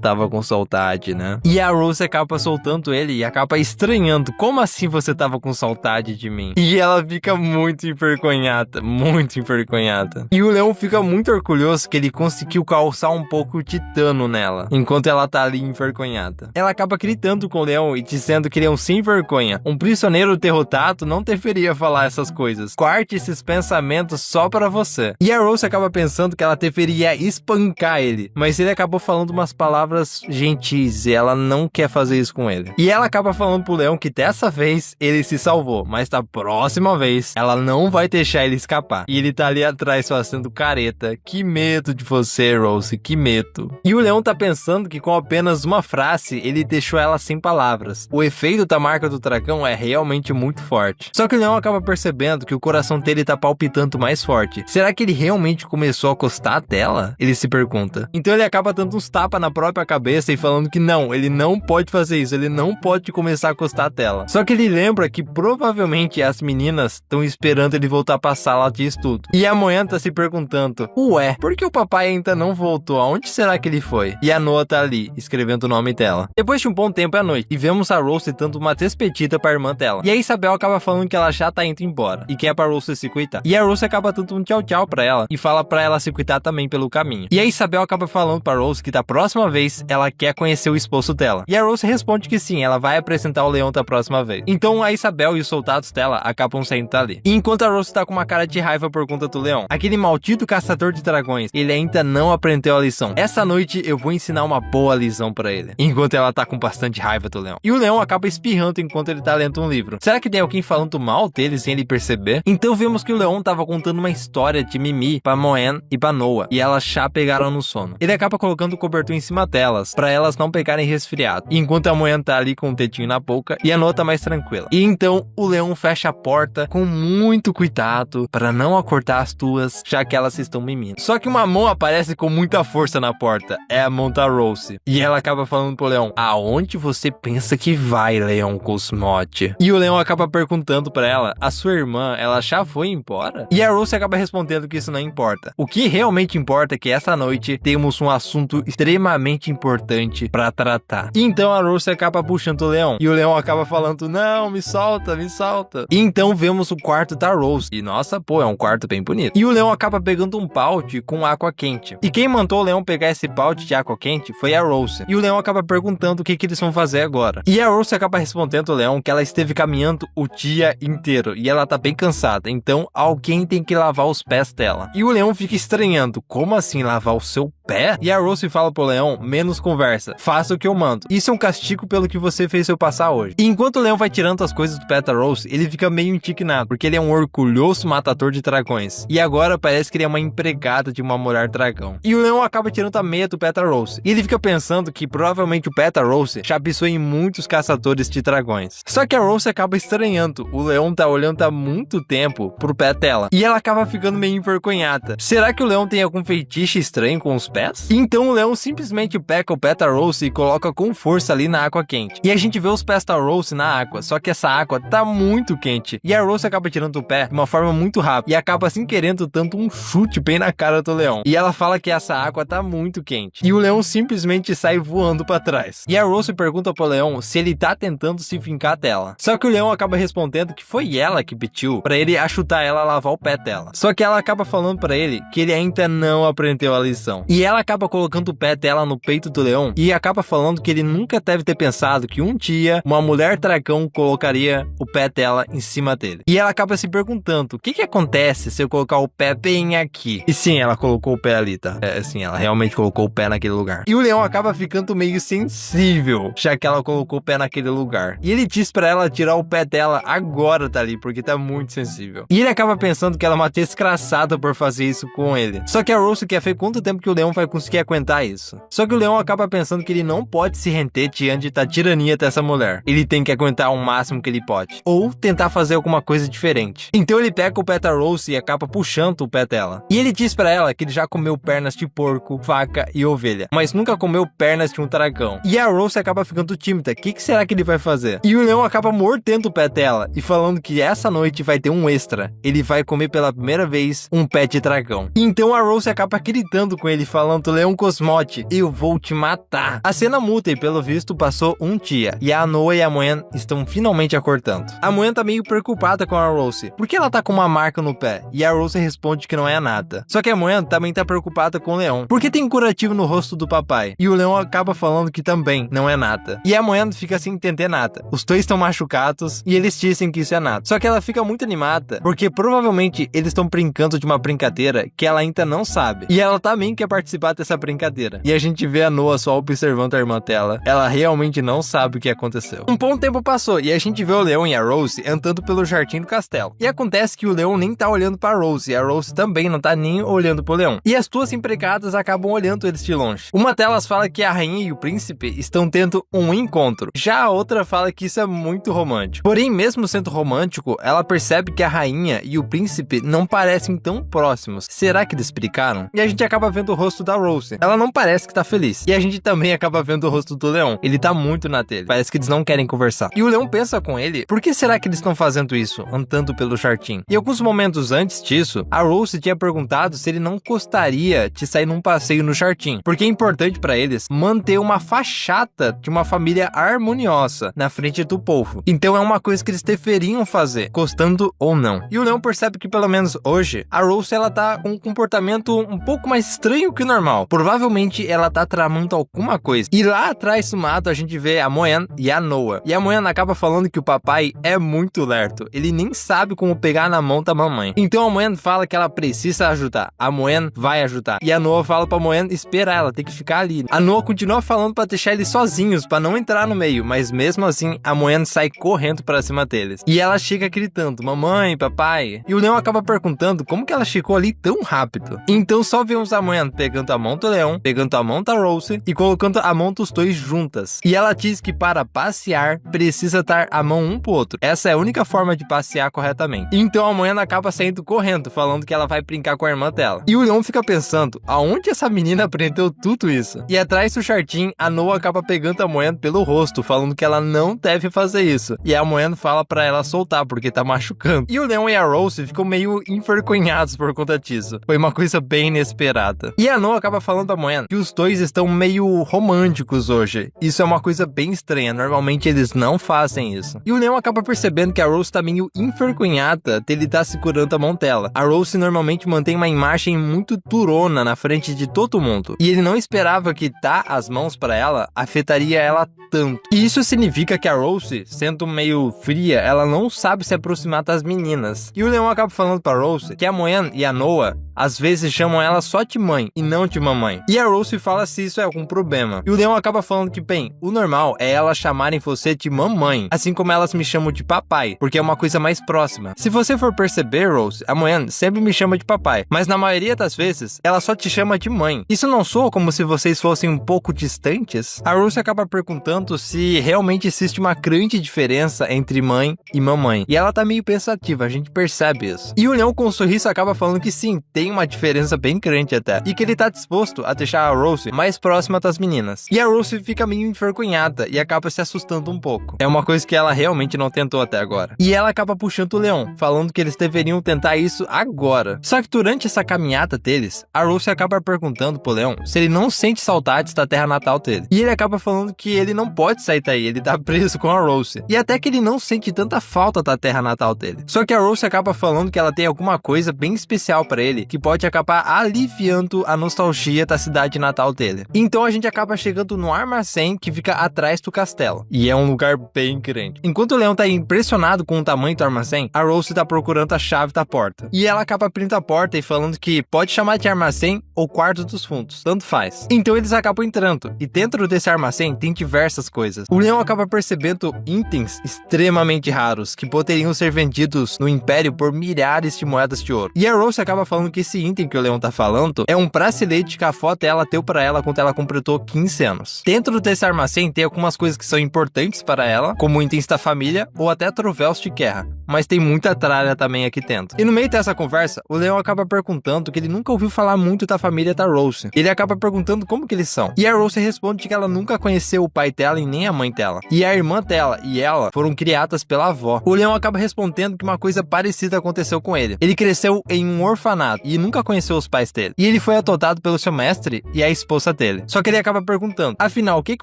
Speaker 1: Tava com saudade, né? E a Rose acaba soltando ele e acaba estranhando. Como assim você tava com saudade de mim? E ela fica muito envergonhada. Muito envergonhada. E o leão fica muito orgulhoso que ele conseguiu causar um pouco de dano nela, enquanto ela tá ali envergonhada. Ela acaba gritando com o leão e dizendo que ele é um sem vergonha. Um prisioneiro derrotado não deveria falar essas coisas. Guarde esses pensamentos só pra você. E a Rose acaba pensando que ela deveria espancar ele, mas ele acabou falando umas palavras gentis e ela não quer fazer isso com ele. E ela acaba falando pro leão que dessa vez ele se salvou, mas da próxima vez ela não vai deixar ele escapar. E ele tá ali atrás fazendo careta. Que medo de você, Rose, que medo. E o leão tá pensando que com apenas uma frase ele deixou ela sem palavras. O efeito da marca do dragão é realmente muito forte. Só que o leão acaba percebendo que o coração dele tá palpitando mais forte. Será que ele realmente começou a gostar dela? Ele se pergunta. Então ele acaba dando uns tapas na própria cabeça e falando que não, ele não pode fazer isso, ele não pode começar a gostar dela. Só que ele lembra que provavelmente as meninas estão esperando ele voltar pra sala de estudo. E a Moen tá se perguntando, ué, por que o papai ainda não voltou? Aonde será que ele foi? E a Noa tá ali, escrevendo o nome dela. Depois de um bom tempo é noite, e vemos a Rose dando uma despedida pra irmã dela. E a Isabel acaba falando que ela já tá indo embora, e quer pra Rose se cuidar. E a Rose acaba dando um tchau tchau pra ela, e fala pra ela se cuidar também pelo caminho. E a Isabel acaba falando pra Rose que da próxima vez, ela quer conhecer o esposo dela. E a Rose responde que sim, ela vai apresentar o leão da próxima vez. Então a Isabel e os soldados dela acabam saindo dali. E enquanto a Rose tá com uma cara de raiva por conta do leão, aquele maldito caçador de dragões, ele ainda não aprendeu a lição. Essa noite eu vou ensinar uma boa lição pra ele. Enquanto ela tá com bastante raiva do leão. E o leão acaba espirrando enquanto ele tá lendo um livro. Será que tem alguém falando mal dele sem ele perceber? Então vemos que o leão tava contando uma história de Mimi pra Moen e pra Noa, e elas já pegaram no sono. Ele acaba colocando o cobertor em cima delas, pra elas não pegarem resfriado. E enquanto a Moen tá ali com o dedinho na boca, e a Noa tá mais tranquila. E então o leão fecha a porta com muito cuidado pra não acordar as duas, já que elas estão mimindo. Só que uma mão aparece com muita força na porta. É a mão da Rose. E ela acaba falando pro leão, aonde você pensa que vai, Leão Cosmote? E o leão acaba perguntando pra ela, a sua irmã, ela já foi embora? E a Rose acaba respondendo que isso não importa. O que realmente importa é que essa noite noite temos um assunto extremamente importante pra tratar. Então a Rose acaba puxando o leão, e o leão acaba falando, não, me solta, me solta. E então vemos o quarto da Rose, e nossa, pô, é um quarto bem bonito. E o leão acaba pegando um pote com água quente. E quem mandou o leão pegar esse pote de água quente foi a Rose. E o leão acaba perguntando o que eles vão fazer agora. E a Rose acaba respondendo ao leão que ela esteve caminhando o dia inteiro, e ela tá bem cansada, então alguém tem que lavar os pés dela. E o leão fica estranhando, como assim lavar o seu pé? E a Rose fala pro leão, menos conversa, faça o que eu mando. Isso é um castigo pelo que você fez eu passar hoje. E enquanto o leão vai tirando as coisas do pé da Rose, ele fica meio indignado, porque ele é um orgulhoso matador de dragões. E agora parece que ele é uma empregada de uma mulher dragão. E o leão acaba tirando a meia do pé da Rose. E ele fica pensando que provavelmente o pé da Rose já pisou em muitos caçadores de dragões. Só que a Rose acaba estranhando. O leão tá olhando há muito tempo pro pé dela. E ela acaba ficando meio envergonhada. Será que o leão tem algum feitiço estranho com os pés? Então o leão simplesmente pega o pé da Rose e coloca com força ali na água quente. E a gente vê os pés da Rose na água, só que essa água tá muito quente. E a Rose acaba tirando o pé de uma forma muito rápida. E acaba assim querendo tanto um chute bem na cara do leão. E ela fala que essa água tá muito quente. E o leão simplesmente sai voando pra trás. E a Rose pergunta pro leão se ele tá tentando se vingar dela. Só que o leão acaba respondendo que foi ela que pediu pra ele chutar ela a lavar o pé dela. Só que ela acaba falando pra ele que ele ainda não aprendeu a lição. E ela acaba colocando o pé dela no peito do leão e acaba falando que ele nunca deve ter pensado que um dia uma mulher dragão colocaria o pé dela em cima dele. E ela acaba se perguntando, o que acontece se eu colocar o pé bem aqui? E sim, ela colocou o pé ali, tá? Sim, ela realmente colocou o pé naquele lugar. E o leão acaba ficando meio sensível, já que ela colocou o pé naquele lugar. E ele diz pra ela tirar o pé dela agora dali, porque tá muito sensível. E ele acaba pensando que ela é uma desgraçada por fazer isso com ele. Só que a Rose quer ver quanto tempo que o leão vai conseguir aguentar isso. Só que o leão acaba pensando que ele não pode se render diante da tirania dessa mulher. Ele tem que aguentar o máximo que ele pode. Ou tentar fazer alguma coisa diferente. Então ele pega o pé da Rose e acaba puxando o pé dela. E ele diz pra ela que ele já comeu pernas de porco, vaca e ovelha, mas nunca comeu pernas de um dragão. E a Rose acaba ficando tímida. O que será que ele vai fazer? E o leão acaba mordendo o pé dela e falando que essa noite vai ter um extra. Ele vai comer pela primeira vez um pé de dragão. Então a Rose acaba gritando com ele, falando, Leão Cosmote, eu vou te matar. A cena muda e pelo visto passou um dia. E a Noa e a Moen estão finalmente acordando. A Moen tá meio preocupada com a Rose, porque ela tá com uma marca no pé. E a Rose responde que não é nada. Só que a Moen também tá preocupada com o leão, porque tem curativo no rosto do papai. E o leão acaba falando que também não é nada. E a Moen fica sem entender nada. Os dois estão machucados e eles dizem que isso é nada. Só que ela fica muito animada, porque provavelmente eles estão brincando de uma brincadeira que ela ainda não sabe. E ela também quer participar dessa brincadeira. E a gente vê a Noa só observando a irmã dela. Ela realmente não sabe o que aconteceu. Um bom tempo passou e a gente vê o leão e a Rose andando pelo jardim do castelo. E acontece que o leão nem tá olhando pra Rose, e a Rose também não tá nem olhando pro leão. E as duas empregadas acabam olhando eles de longe. Uma delas fala que a rainha e o príncipe estão tendo um encontro. Já a outra fala que isso é muito romântico. Porém, mesmo sendo romântico, ela percebe que a rainha e o príncipe não parecem tão próximos. Será que eles explicaram? E a gente acaba vendo o rosto da Rose. Ela não parece que tá feliz. E a gente também acaba vendo o rosto do leão. Ele tá muito na dele. Parece que eles não querem conversar. E o leão pensa com ele, por que será que eles estão fazendo isso, andando pelo jardim? E alguns momentos antes disso, a Rose tinha perguntado se ele não gostaria de sair num passeio no jardim, porque é importante pra eles manter uma fachada de uma família harmoniosa na frente do povo. Então é uma coisa que eles deveriam fazer, gostando ou não. E o leão percebe que pelo menos hoje, a Rose ela tá com um comportamento um pouco mais estranho que o normal. Provavelmente ela tá tramando alguma coisa. E lá atrás do mato a gente vê a Moen e a Noa. E a Moen acaba falando que o papai é muito lerdo. Ele nem sabe como pegar na mão da mamãe. Então a Moen fala que ela precisa ajudar. A Moen vai ajudar. E a Noa fala pra Moen esperar, ela tem que ficar ali. A Noa continua falando pra deixar eles sozinhos, pra não entrar no meio. Mas mesmo assim, a Moen sai correndo pra cima deles. E ela chega gritando, mamãe, papai. E o leão acaba perguntando como que ela chegou ali tão rápido. Então só vemos a Moen pegando a mão do leão, pegando a mão da Rose e colocando a mão dos dois juntas. E ela diz que para passear, precisa dar a mão um pro outro. Essa é a única forma de passear corretamente. Então a Moen acaba saindo correndo, falando que ela vai brincar com a irmã dela. E o leão fica pensando, aonde essa menina aprendeu tudo isso? E atrás do jardim, a Noa acaba pegando a Moen pelo rosto, falando que ela não deve fazer isso. E a Moen fala pra ela soltar, porque tá machucando. E o leão e a Rose ficam meio envergonhados por conta disso. Foi uma coisa bem inesperada. E a Noa acaba falando pra Moen que os dois estão meio românticos hoje. Isso é uma coisa bem estranha, normalmente eles não fazem isso. E o Leon acaba percebendo que a Rose tá meio envergonhada dele tá segurando a mão dela. A Rose normalmente mantém uma imagem muito durona na frente de todo mundo. E ele não esperava que dar as mãos pra ela afetaria ela tanto. E isso significa que a Rose, sendo meio fria, ela não sabe se aproximar das meninas. E o Leon acaba falando pra Rose que a Moen e a Noa às vezes chamam ela só de mãe e não de mamãe. E a Rose fala se isso é algum problema. E o Leon acaba falando que, bem, o normal é elas chamarem você de mamãe, assim como elas me chamam de papai, porque é uma coisa mais próxima. Se você for perceber, Rose, a Moen sempre me chama de papai, mas na maioria das vezes, ela só te chama de mãe. Isso não soa como se vocês fossem um pouco distantes? A Rose acaba perguntando se realmente existe uma grande diferença entre mãe e mamãe. E ela tá meio pensativa, a gente percebe isso. E o Leon com um sorriso acaba falando que sim, tem uma diferença bem grande até, e que ele tá disposto a deixar a Rose mais próxima das meninas. E a Rose fica meio envergonhada e acaba se assustando um pouco. É uma coisa que ela realmente não tentou até agora. E ela acaba puxando o Leon, falando que eles deveriam tentar isso agora. Só que durante essa caminhada deles, a Rose acaba perguntando pro Leon se ele não sente saudades da terra natal dele. E ele acaba falando que ele não pode sair daí, ele tá preso com a Rose. E até que ele não sente tanta falta da terra natal dele. Só que a Rose acaba falando que ela tem alguma coisa bem especial pra ele, que pode acabar aliviando a nostalgia da cidade natal dele. Então a gente acaba chegando no armazém que fica atrás do castelo. E é um lugar bem grande. Enquanto o Leon tá impressionado com o tamanho do armazém, a Rose tá procurando a chave da porta. E ela acaba abrindo a porta e falando que pode chamar de armazém ou quarto dos fundos, tanto faz. Então eles acabam entrando. E dentro desse armazém tem diversas coisas. O Leon acaba percebendo itens extremamente raros que poderiam ser vendidos no Império por milhares de moedas de ouro. E a Rose acaba falando que esse item que o Leon tá falando é um bracelete que a avó dela deu pra ela quando ela completou 15 anos. Dentro desse armazém tem algumas coisas que são importantes para ela, como itens da família ou até troféus de guerra. Mas tem muita tralha também aqui dentro. E no meio dessa conversa, o Leon acaba perguntando que ele nunca ouviu falar muito da família da Rose. Ele acaba perguntando como que eles são. E a Rose responde que ela nunca conheceu o pai dela e nem a mãe dela. E a irmã dela e ela foram criadas pela avó. O Leon acaba respondendo que uma coisa parecida aconteceu com ele. Ele cresceu em um orfanato e nunca conheceu os pais dele. E ele foi adotado pelo seu mestre e a esposa dele. Só que ele acaba perguntando, afinal, o que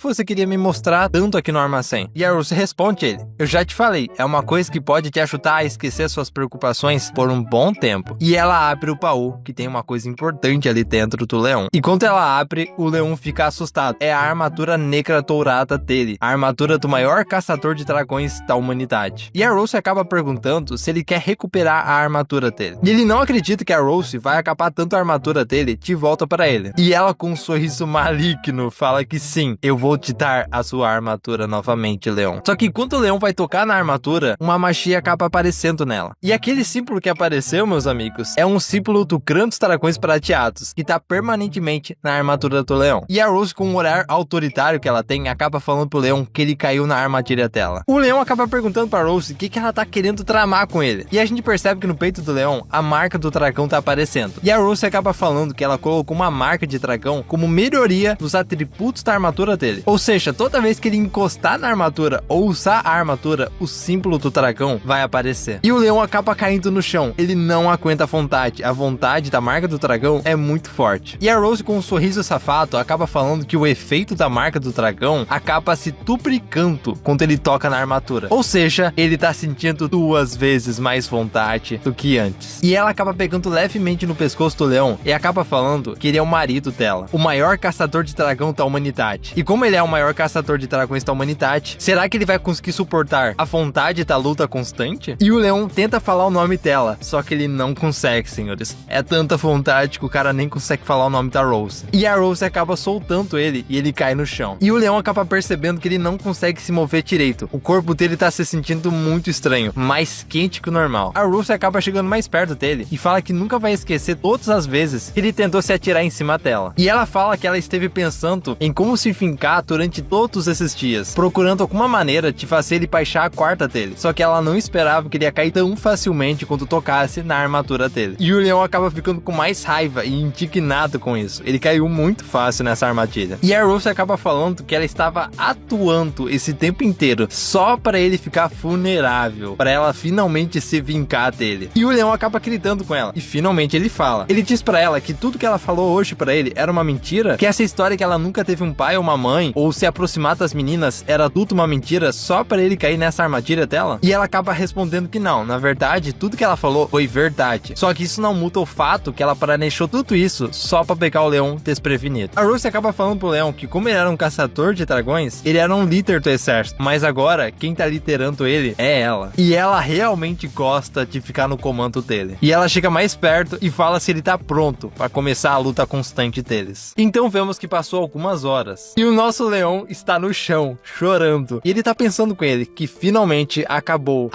Speaker 1: você queria me mostrar tanto aqui no armazém? E a Rose responde ele, eu já te falei, é uma coisa que pode te ajudar a esquecer suas preocupações por um bom tempo. E ela abre o baú, que tem uma coisa importante ali dentro do Leon. E quando ela abre, o Leon fica assustado. É a armadura negra dourada dele, a armadura do maior caçador de dragões da humanidade. E a Rose acaba perguntando se ele quer recuperar a armadura dele. E ele não acredita que a Rose vai acabar dando a armadura dele de volta para ele. E ela com um sorriso maligno fala que sim, eu vou te dar a sua armadura novamente, Leon. Só que quando o Leon vai tocar na armadura, uma magia acaba aparecendo nela. E aquele símbolo que apareceu, meus amigos, é um símbolo do Clã dos Dragões Prateados, que tá permanentemente na armadura do Leon. E a Rose, com um olhar autoritário que ela tem, acaba falando pro Leon que ele caiu na armadilha dela. O Leon acaba perguntando pra Rose o que ela tá querendo tramar com ele. E a gente percebe que no peito do Leon, a marca do dragão tá aparecendo. E a Rose acaba falando que ela colocou uma marca de dragão como melhoria dos atributos da armadura dele. Ou seja, toda vez que ele encostar na armadura ou usar a armadura, o símbolo do dragão vai aparecer. E o Leon acaba caindo no chão. Ele não aguenta a vontade. A vontade da marca do dragão é muito forte. E a Rose, com um sorriso safado, acaba falando que o efeito da marca do dragão acaba se duplicando quando ele toca na armadura. Ou seja, ele tá sentindo 2 vezes mais vontade do que antes. E ela acaba pegando levemente no pescoço do Leon e acaba falando que ele é o marido dela, o maior caçador de dragão da humanidade. E como ele é o maior caçador de dragões da humanidade, será que ele vai conseguir suportar a vontade da luta constante? E o Leon tenta falar o nome dela, só que ele não consegue, senhores. É tanta vontade que o cara nem consegue falar o nome da Rose. E a Rose acaba soltando ele e ele cai no chão. E o Leon acaba percebendo que ele não consegue se mover direito. O corpo dele tá se sentindo muito estranho, mais quente que o normal. A Rose acaba chegando mais perto dele e fala que nunca vai esquecer todas as vezes que ele tentou se atirar em cima dela. E ela fala que ela esteve pensando em como se fincar durante todos esses dias, procurando alguma maneira de fazer ele baixar a quarta dele. Só que ela não esperava esperava que ele ia cair tão facilmente quando tocasse na armadura dele. E o leão acaba ficando com mais raiva e indignado com isso. Ele caiu muito fácil nessa armadilha. E a Rose acaba falando que ela estava atuando esse tempo inteiro só para ele ficar vulnerável, para ela finalmente se vingar dele. E o leão acaba gritando com ela. E finalmente ele fala. Ele diz para ela que tudo que ela falou hoje para ele era uma mentira, que essa história que ela nunca teve um pai ou uma mãe, ou se aproximar das meninas era tudo uma mentira só para ele cair nessa armadilha dela. E ela acaba respondendo que não, na verdade, tudo que ela falou foi verdade. Só que isso não muda o fato que ela planejou tudo isso só para pegar o leão desprevenido. A Rose acaba falando pro leão que como ele era um caçador de dragões, ele era um líder do exército, mas agora quem tá liderando ele é ela. E ela realmente gosta de ficar no comando dele. E ela chega mais perto e fala se ele tá pronto para começar a luta constante deles. Então vemos que passou algumas horas e o nosso leão está no chão, chorando. E ele tá pensando com ele que finalmente acabou,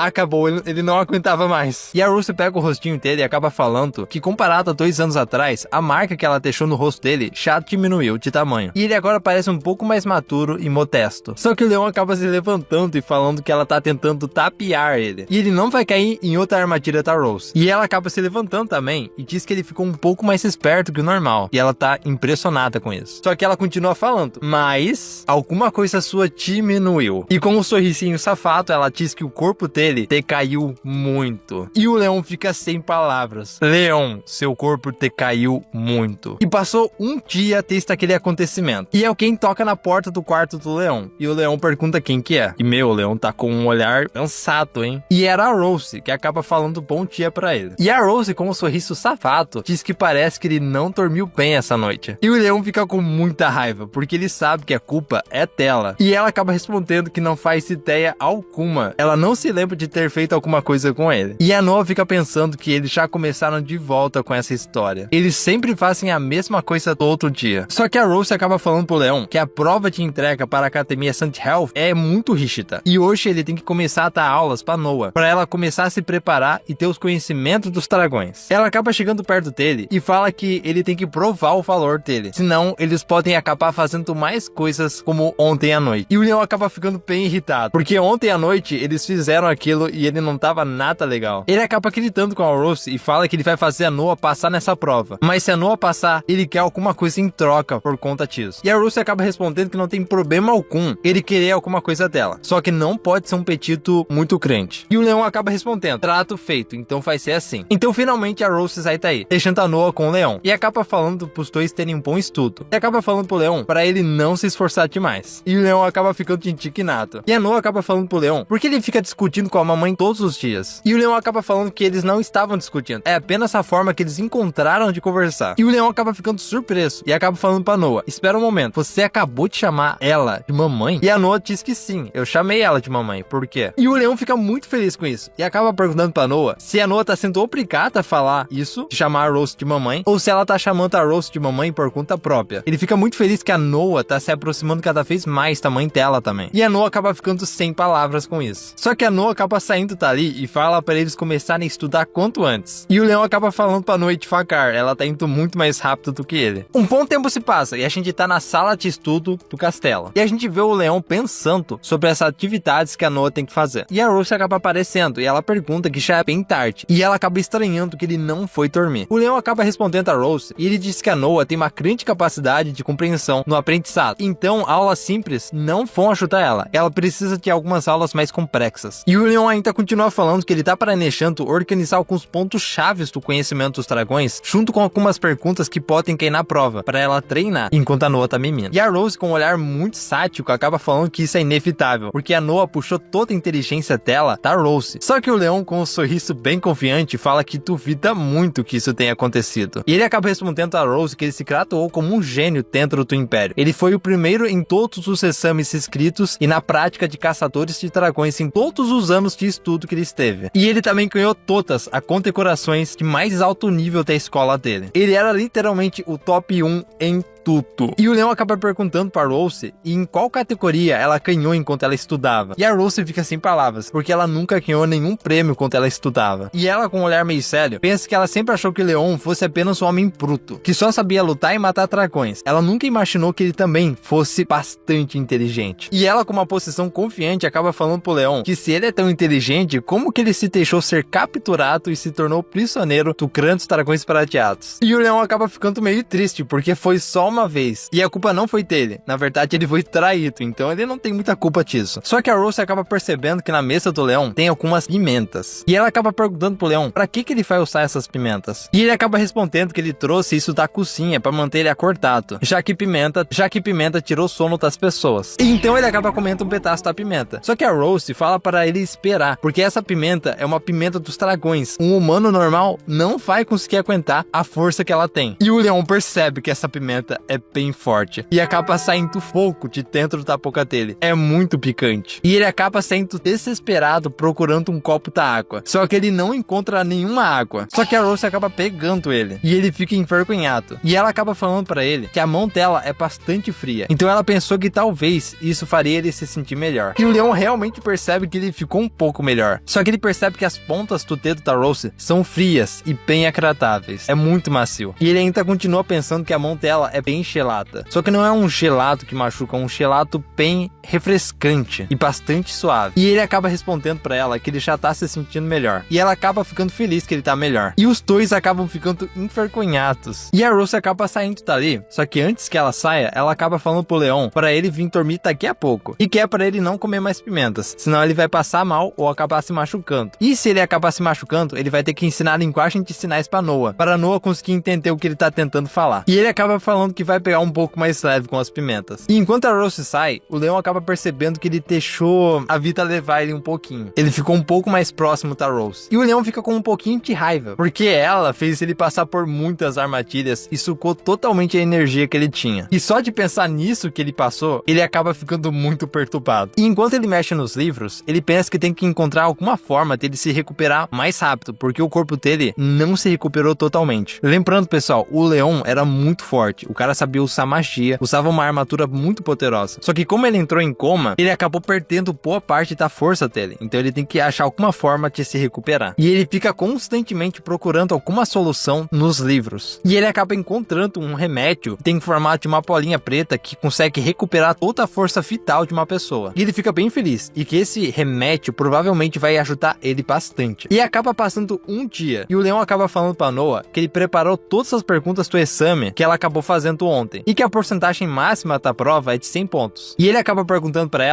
Speaker 1: ele não aguentava mais. E a Rose pega o rostinho dele e acaba falando que comparado a 2 anos atrás, a marca que ela deixou no rosto dele já diminuiu de tamanho. E ele agora parece um pouco mais maduro e modesto. Só que o leão acaba se levantando e falando que ela tá tentando tapear ele. E ele não vai cair em outra armadilha da Rose. E ela acaba se levantando também e diz que ele ficou um pouco mais esperto que o normal. E ela tá impressionada com isso. Só que ela continua falando, mas alguma coisa sua diminuiu. E com um sorrisinho safado, ela diz que o corpo dele decaiu muito. E o leão fica sem palavras. Leão, seu corpo decaiu muito. E passou um dia desde aquele acontecimento. E alguém toca na porta do quarto do leão. E o leão pergunta quem que é. E o leão tá com um olhar cansado, hein? E era a Rose, que acaba falando bom dia pra ele. E a Rose, com um sorriso safado, diz que parece que ele não dormiu bem essa noite. E o leão fica com muita raiva, porque ele sabe que a culpa é dela. E ela acaba respondendo que não faz ideia alguma. Ela não se lembra de ter feito alguma coisa com ele. E a Noa fica pensando que eles já começaram de volta com essa história. Eles sempre fazem a mesma coisa todo dia. Só que a Rose acaba falando pro leão que a prova de entrega para a Academia St. Health é muito rígida. E hoje ele tem que começar a dar aulas pra Noa, para ela começar a se preparar e ter os conhecimentos dos dragões. Ela acaba chegando perto dele e fala que ele tem que provar o valor dele. Senão, eles podem acabar fazendo mais coisas como ontem à noite. E o leão acaba ficando bem irritado, porque ontem à noite eles fizeram aquilo e ele não tava nada legal. Ele acaba gritando com a Rose e fala que ele vai fazer a Noa passar nessa prova. Mas se a Noa passar, ele quer alguma coisa em troca por conta disso. E a Rose acaba respondendo que não tem problema algum ele querer alguma coisa dela. Só que não pode ser um pedido muito grande. E o leão acaba respondendo, trato feito, então vai ser assim. Então finalmente a Rose sai daí, deixando a Noa com o leão. E acaba falando pros dois terem um bom estudo. E acaba falando pro leão para ele não se esforçar demais. E o leão acaba ficando indignado. E a Noa acaba falando pro leão porque ele fica discutindo com a mamãe todos os dias. E o leão acaba falando que eles não estavam discutindo. É apenas a forma que eles encontraram de conversar. E o leão acaba ficando surpreso. E acaba falando pra Noa, espera um momento, você acabou de chamar ela de mamãe? E a Noa diz que sim, eu chamei ela de mamãe. Por quê? E o leão fica muito feliz com isso. E acaba perguntando pra Noa se a Noa tá sendo obrigada a falar isso, de chamar a Rose de mamãe, ou se ela tá chamando a Rose de mamãe por conta própria. Ele fica muito feliz que a Noa tá se aproximando cada vez mais da mãe dela também. E a Noa acaba ficando sem palavras com isso. Só que a Noa acaba saindo dali e fala pra eles começarem a estudar quanto antes. E o leão acaba falando pra Noa devagar, ela tá indo muito mais rápido do que ele. Um bom tempo se passa e a gente tá na sala de estudo do castelo. E a gente vê o leão pensando sobre essas atividades que a Noa tem que fazer. E a Rose acaba aparecendo e ela pergunta que já é bem tarde. E ela acaba estranhando que ele não foi dormir. O leão acaba respondendo a Rose e ele diz que a Noa tem uma grande capacidade de compreensão no aprendizado. Então, aulas simples não vão ajudar ela. Ela precisa de algumas aulas mais complexas. E o leão ainda continua falando que ele tá planejando organizar alguns pontos chaves do conhecimento dos dragões, junto com algumas perguntas que podem cair na prova, para ela treinar enquanto a Noa tá mimindo. E a Rose, com um olhar muito sádico, acaba falando que isso é inevitável, porque a Noa puxou toda a inteligência dela da Rose. Só que o leão, com um sorriso bem confiante, fala que duvida muito que isso tenha acontecido. E ele acaba respondendo a Rose que ele se graduou como um gênio dentro do Império. Ele foi o primeiro em todos os exames escritos e na prática de caçadores de dragões em todos os anos de estudo que ele esteve. E ele também ganhou todas as condecorações de mais alto nível da escola dele. Ele era literalmente o top 1 em instituto. E o leão acaba perguntando pra Rose em qual categoria ela ganhou enquanto ela estudava. E a Rose fica sem palavras, porque ela nunca ganhou nenhum prêmio enquanto ela estudava. E ela, com um olhar meio sério, pensa que ela sempre achou que o leão fosse apenas um homem bruto, que só sabia lutar e matar dragões. Ela nunca imaginou que ele também fosse bastante inteligente. E ela, com uma posição confiante, acaba falando pro leão que se ele é tão inteligente, como que ele se deixou ser capturado e se tornou prisioneiro do clã dos dragões prateados? E o leão acaba ficando meio triste, porque foi só uma vez. E a culpa não foi dele. Na verdade, ele foi traído, então ele não tem muita culpa disso. Só que a Rose acaba percebendo que na mesa do leão tem algumas pimentas. E ela acaba perguntando pro leão pra que ele vai usar essas pimentas. E ele acaba respondendo que ele trouxe isso da cozinha pra manter ele acordado, já que pimenta tirou o sono das pessoas. E então ele acaba comendo um pedaço da pimenta. Só que a Rose fala para ele esperar, porque essa pimenta é uma pimenta dos dragões. Um humano normal não vai conseguir aguentar a força que ela tem. E o leão percebe que essa pimenta é bem forte e acaba saindo fogo de dentro da boca dele. É muito picante. E ele acaba saindo desesperado procurando um copo da água. Só que ele não encontra nenhuma água. Só que a Rose acaba pegando ele e ele fica envergonhado. E ela acaba falando para ele que a mão dela é bastante fria. Então ela pensou que talvez isso faria ele se sentir melhor. E o leão realmente percebe que ele ficou um pouco melhor. Só que ele percebe que as pontas do dedo da Rose são frias e bem agradáveis. É muito macio. E ele ainda continua pensando que a mão dela é bem gelada. Só que não é um gelado que machuca, é um gelado bem refrescante e bastante suave. E ele acaba respondendo pra ela que ele já tá se sentindo melhor. E ela acaba ficando feliz que ele tá melhor. E os dois acabam ficando envergonhados. E a Rose acaba saindo dali. Só que antes que ela saia, ela acaba falando pro leão pra ele vir dormir daqui a pouco. E que é pra ele não comer mais pimentas, senão ele vai passar mal ou acabar se machucando. E se ele acabar se machucando, ele vai ter que ensinar a linguagem de sinais pra Noah, para Noah conseguir entender o que ele tá tentando falar. E ele acaba falando que vai pegar um pouco mais leve com as pimentas. E enquanto a Rose sai, o leão acaba percebendo que ele deixou a vida levar ele um pouquinho. Ele ficou um pouco mais próximo da Rose. E o leão fica com um pouquinho de raiva, porque ela fez ele passar por muitas armadilhas e sucou totalmente a energia que ele tinha. E só de pensar nisso que ele passou, ele acaba ficando muito perturbado. E enquanto ele mexe nos livros, ele pensa que tem que encontrar alguma forma dele se recuperar mais rápido, porque o corpo dele não se recuperou totalmente. Lembrando, pessoal, o leão era muito forte. O cara sabia usar magia, usava uma armadura muito poderosa. Só que como ele entrou em coma, ele acabou perdendo boa parte da força dele. Então ele tem que achar alguma forma de se recuperar. E ele fica constantemente procurando alguma solução nos livros. E ele acaba encontrando um remédio que tem formato de uma bolinha preta que consegue recuperar toda a força vital de uma pessoa. E ele fica bem feliz. E que esse remédio provavelmente vai ajudar ele bastante. E acaba passando um dia. E o leão acaba falando pra Noah que ele preparou todas as perguntas do exame que ela acabou fazendo ontem. E que a porcentagem máxima da prova é de 100 pontos. E ele acaba perguntando pra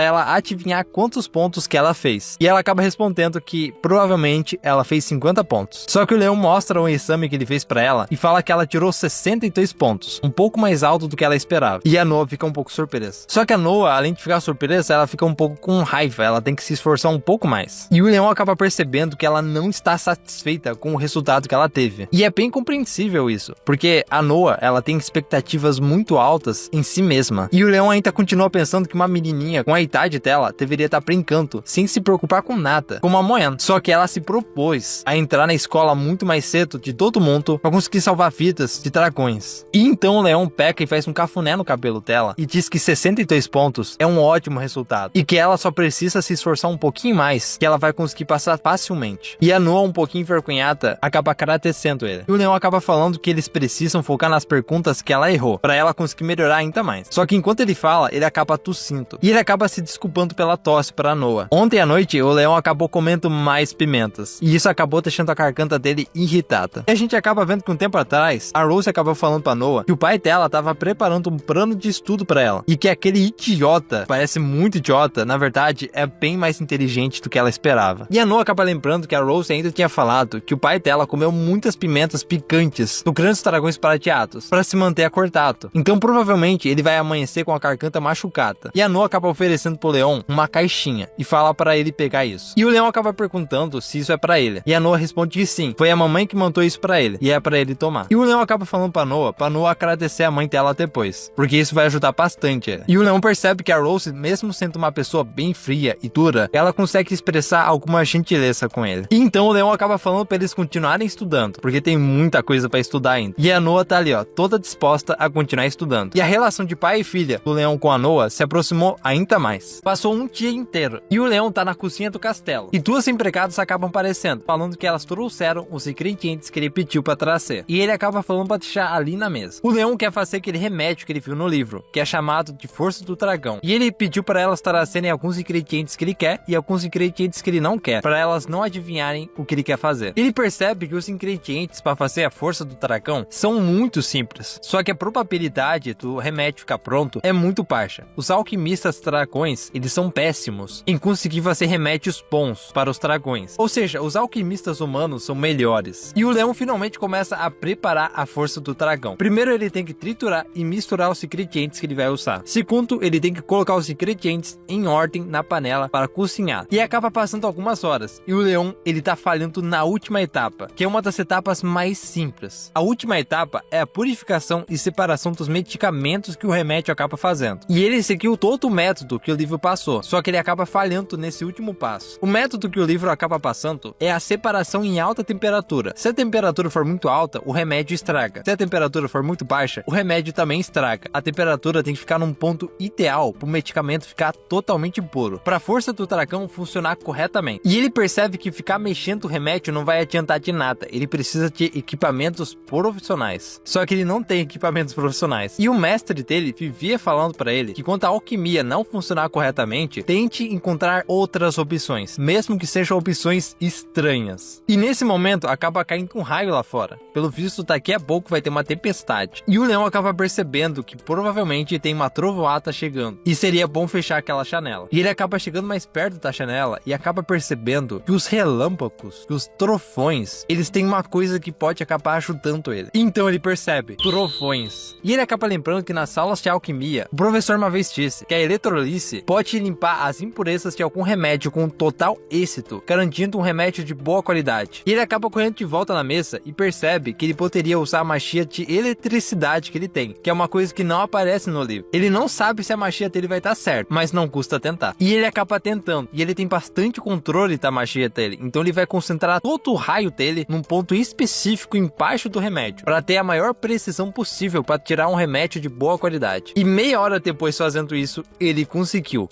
Speaker 1: ela adivinhar quantos pontos que ela fez. E ela acaba respondendo que provavelmente ela fez 50 pontos. Só que o leão mostra o exame que ele fez pra ela e fala que ela tirou 62 pontos. Um pouco mais alto do que ela esperava. E a Noah fica um pouco surpresa. Só que a Noah, além de ficar surpresa, ela fica um pouco com raiva. Ela tem que se esforçar um pouco mais. E o leão acaba percebendo que ela não está satisfeita com o resultado que ela teve. E é bem compreensível isso. Porque a Noah, ela tem expectativas muito altas em si mesma. E o leão ainda continua pensando que uma menininha com a idade dela deveria estar brincando, sem se preocupar com nada, como a Moen. Só que ela se propôs a entrar na escola muito mais cedo de todo mundo para conseguir salvar vidas de dragões. E então o leão peca e faz um cafuné no cabelo dela e diz que 62 pontos é um ótimo resultado e que ela só precisa se esforçar um pouquinho mais que ela vai conseguir passar facilmente. E a Noah, um pouquinho envergonhada, acaba agradecendo ele. E o leão acaba falando que eles precisam focar nas perguntas que ela errou para ela conseguir melhorar ainda mais. Só que enquanto ele fala, ele acaba tossindo e ele acaba se desculpando pela tosse para Noah. Ontem à noite o leão acabou comendo mais pimentas e isso acabou deixando a garganta dele irritada. E a gente acaba vendo que um tempo atrás a Rose acabou falando pra Noah que o pai dela tava preparando um plano de estudo pra ela e que aquele idiota, parece muito idiota, na verdade é bem mais inteligente do que ela esperava. E a Noah acaba lembrando que a Rose ainda tinha falado que o pai dela comeu muitas pimentas picantes do Clã dos Dragões Prateados para se manter acordado. Então provavelmente ele vai amanhecer com a garganta machucada. E a Noah acaba oferecendo pro leão uma caixinha e fala para ele pegar isso. E o leão acaba perguntando se isso é pra ele. E a Noah responde que sim, foi a mamãe que mandou isso pra ele e é pra ele tomar. E o leão acaba falando pra Noah agradecer a mãe dela depois, porque isso vai ajudar bastante ele. E o leão percebe que a Rose, mesmo sendo uma pessoa bem fria e dura, ela consegue expressar alguma gentileza com ele. E então o leão acaba falando pra eles continuarem estudando, porque tem muita coisa pra estudar ainda. E a Noah tá ali, ó, toda disposta a continuar estudando. E a relação de pai e filha do Leão com a Noa se aproximou ainda mais. Passou um dia inteiro e o Leão tá na cozinha do castelo. E duas empregadas acabam aparecendo, falando que elas trouxeram os ingredientes que ele pediu pra trazer. E ele acaba falando pra deixar ali na mesa. O Leão quer fazer aquele remédio que ele viu no livro, que é chamado de Força do Dragão. E ele pediu para elas trazerem alguns ingredientes que ele quer e alguns ingredientes que ele não quer, para elas não adivinharem o que ele quer fazer. Ele percebe que os ingredientes para fazer a Força do Dragão são muito simples, só que a probabilidade do remédio ficar pronto é muito baixa. Os alquimistas dragões, eles são péssimos em conseguir fazer remédios bons para os dragões. Ou seja, os alquimistas humanos são melhores. E o Leão finalmente começa a preparar a Força do Dragão. Primeiro ele tem que triturar e misturar os ingredientes que ele vai usar. Segundo, ele tem que colocar os ingredientes em ordem na panela para cozinhar. E acaba passando algumas horas. E o Leão, ele tá falhando na última etapa, que é uma das etapas mais simples. A última etapa é a purificação e separação dos medicamentos que o remédio acaba fazendo. E ele seguiu todo o método que o livro passou, só que ele acaba falhando nesse último passo. O método que o livro acaba passando é a separação em alta temperatura. Se a temperatura for muito alta, o remédio estraga. Se a temperatura for muito baixa, o remédio também estraga. A temperatura tem que ficar num ponto ideal para o medicamento ficar totalmente puro, para a Força do Dragão funcionar corretamente. E ele percebe que ficar mexendo o remédio não vai adiantar de nada. Ele precisa de equipamentos profissionais. Só que ele não tem equipamentos profissionais. E o mestre dele vivia falando para ele que quando a alquimia não funcionar corretamente, tente encontrar outras opções, mesmo que sejam opções estranhas. E nesse momento acaba caindo um raio lá fora. Pelo visto, daqui a pouco vai ter uma tempestade. E o Leão acaba percebendo que provavelmente tem uma trovoada chegando. E seria bom fechar aquela janela. E ele acaba chegando mais perto da janela e acaba percebendo que os relâmpagos, que os trovões, eles têm uma coisa que pode acabar ajudando ele. Então ele percebe trovões. E ele acaba lembrando que nas aulas de alquimia, o professor uma vez disse que a eletrólise pode limpar as impurezas de algum remédio com total êxito, garantindo um remédio de boa qualidade. E ele acaba correndo de volta na mesa e percebe que ele poderia usar a magia de eletricidade que ele tem, que é uma coisa que não aparece no livro. Ele não sabe se a magia dele vai estar certa, mas não custa tentar. E ele acaba tentando, e ele tem bastante controle da magia dele, então ele vai concentrar todo o raio dele num ponto específico embaixo do remédio, para ter a maior precisão possível para tirar um remédio de boa qualidade. E meia hora depois fazendo isso, ele conseguiu.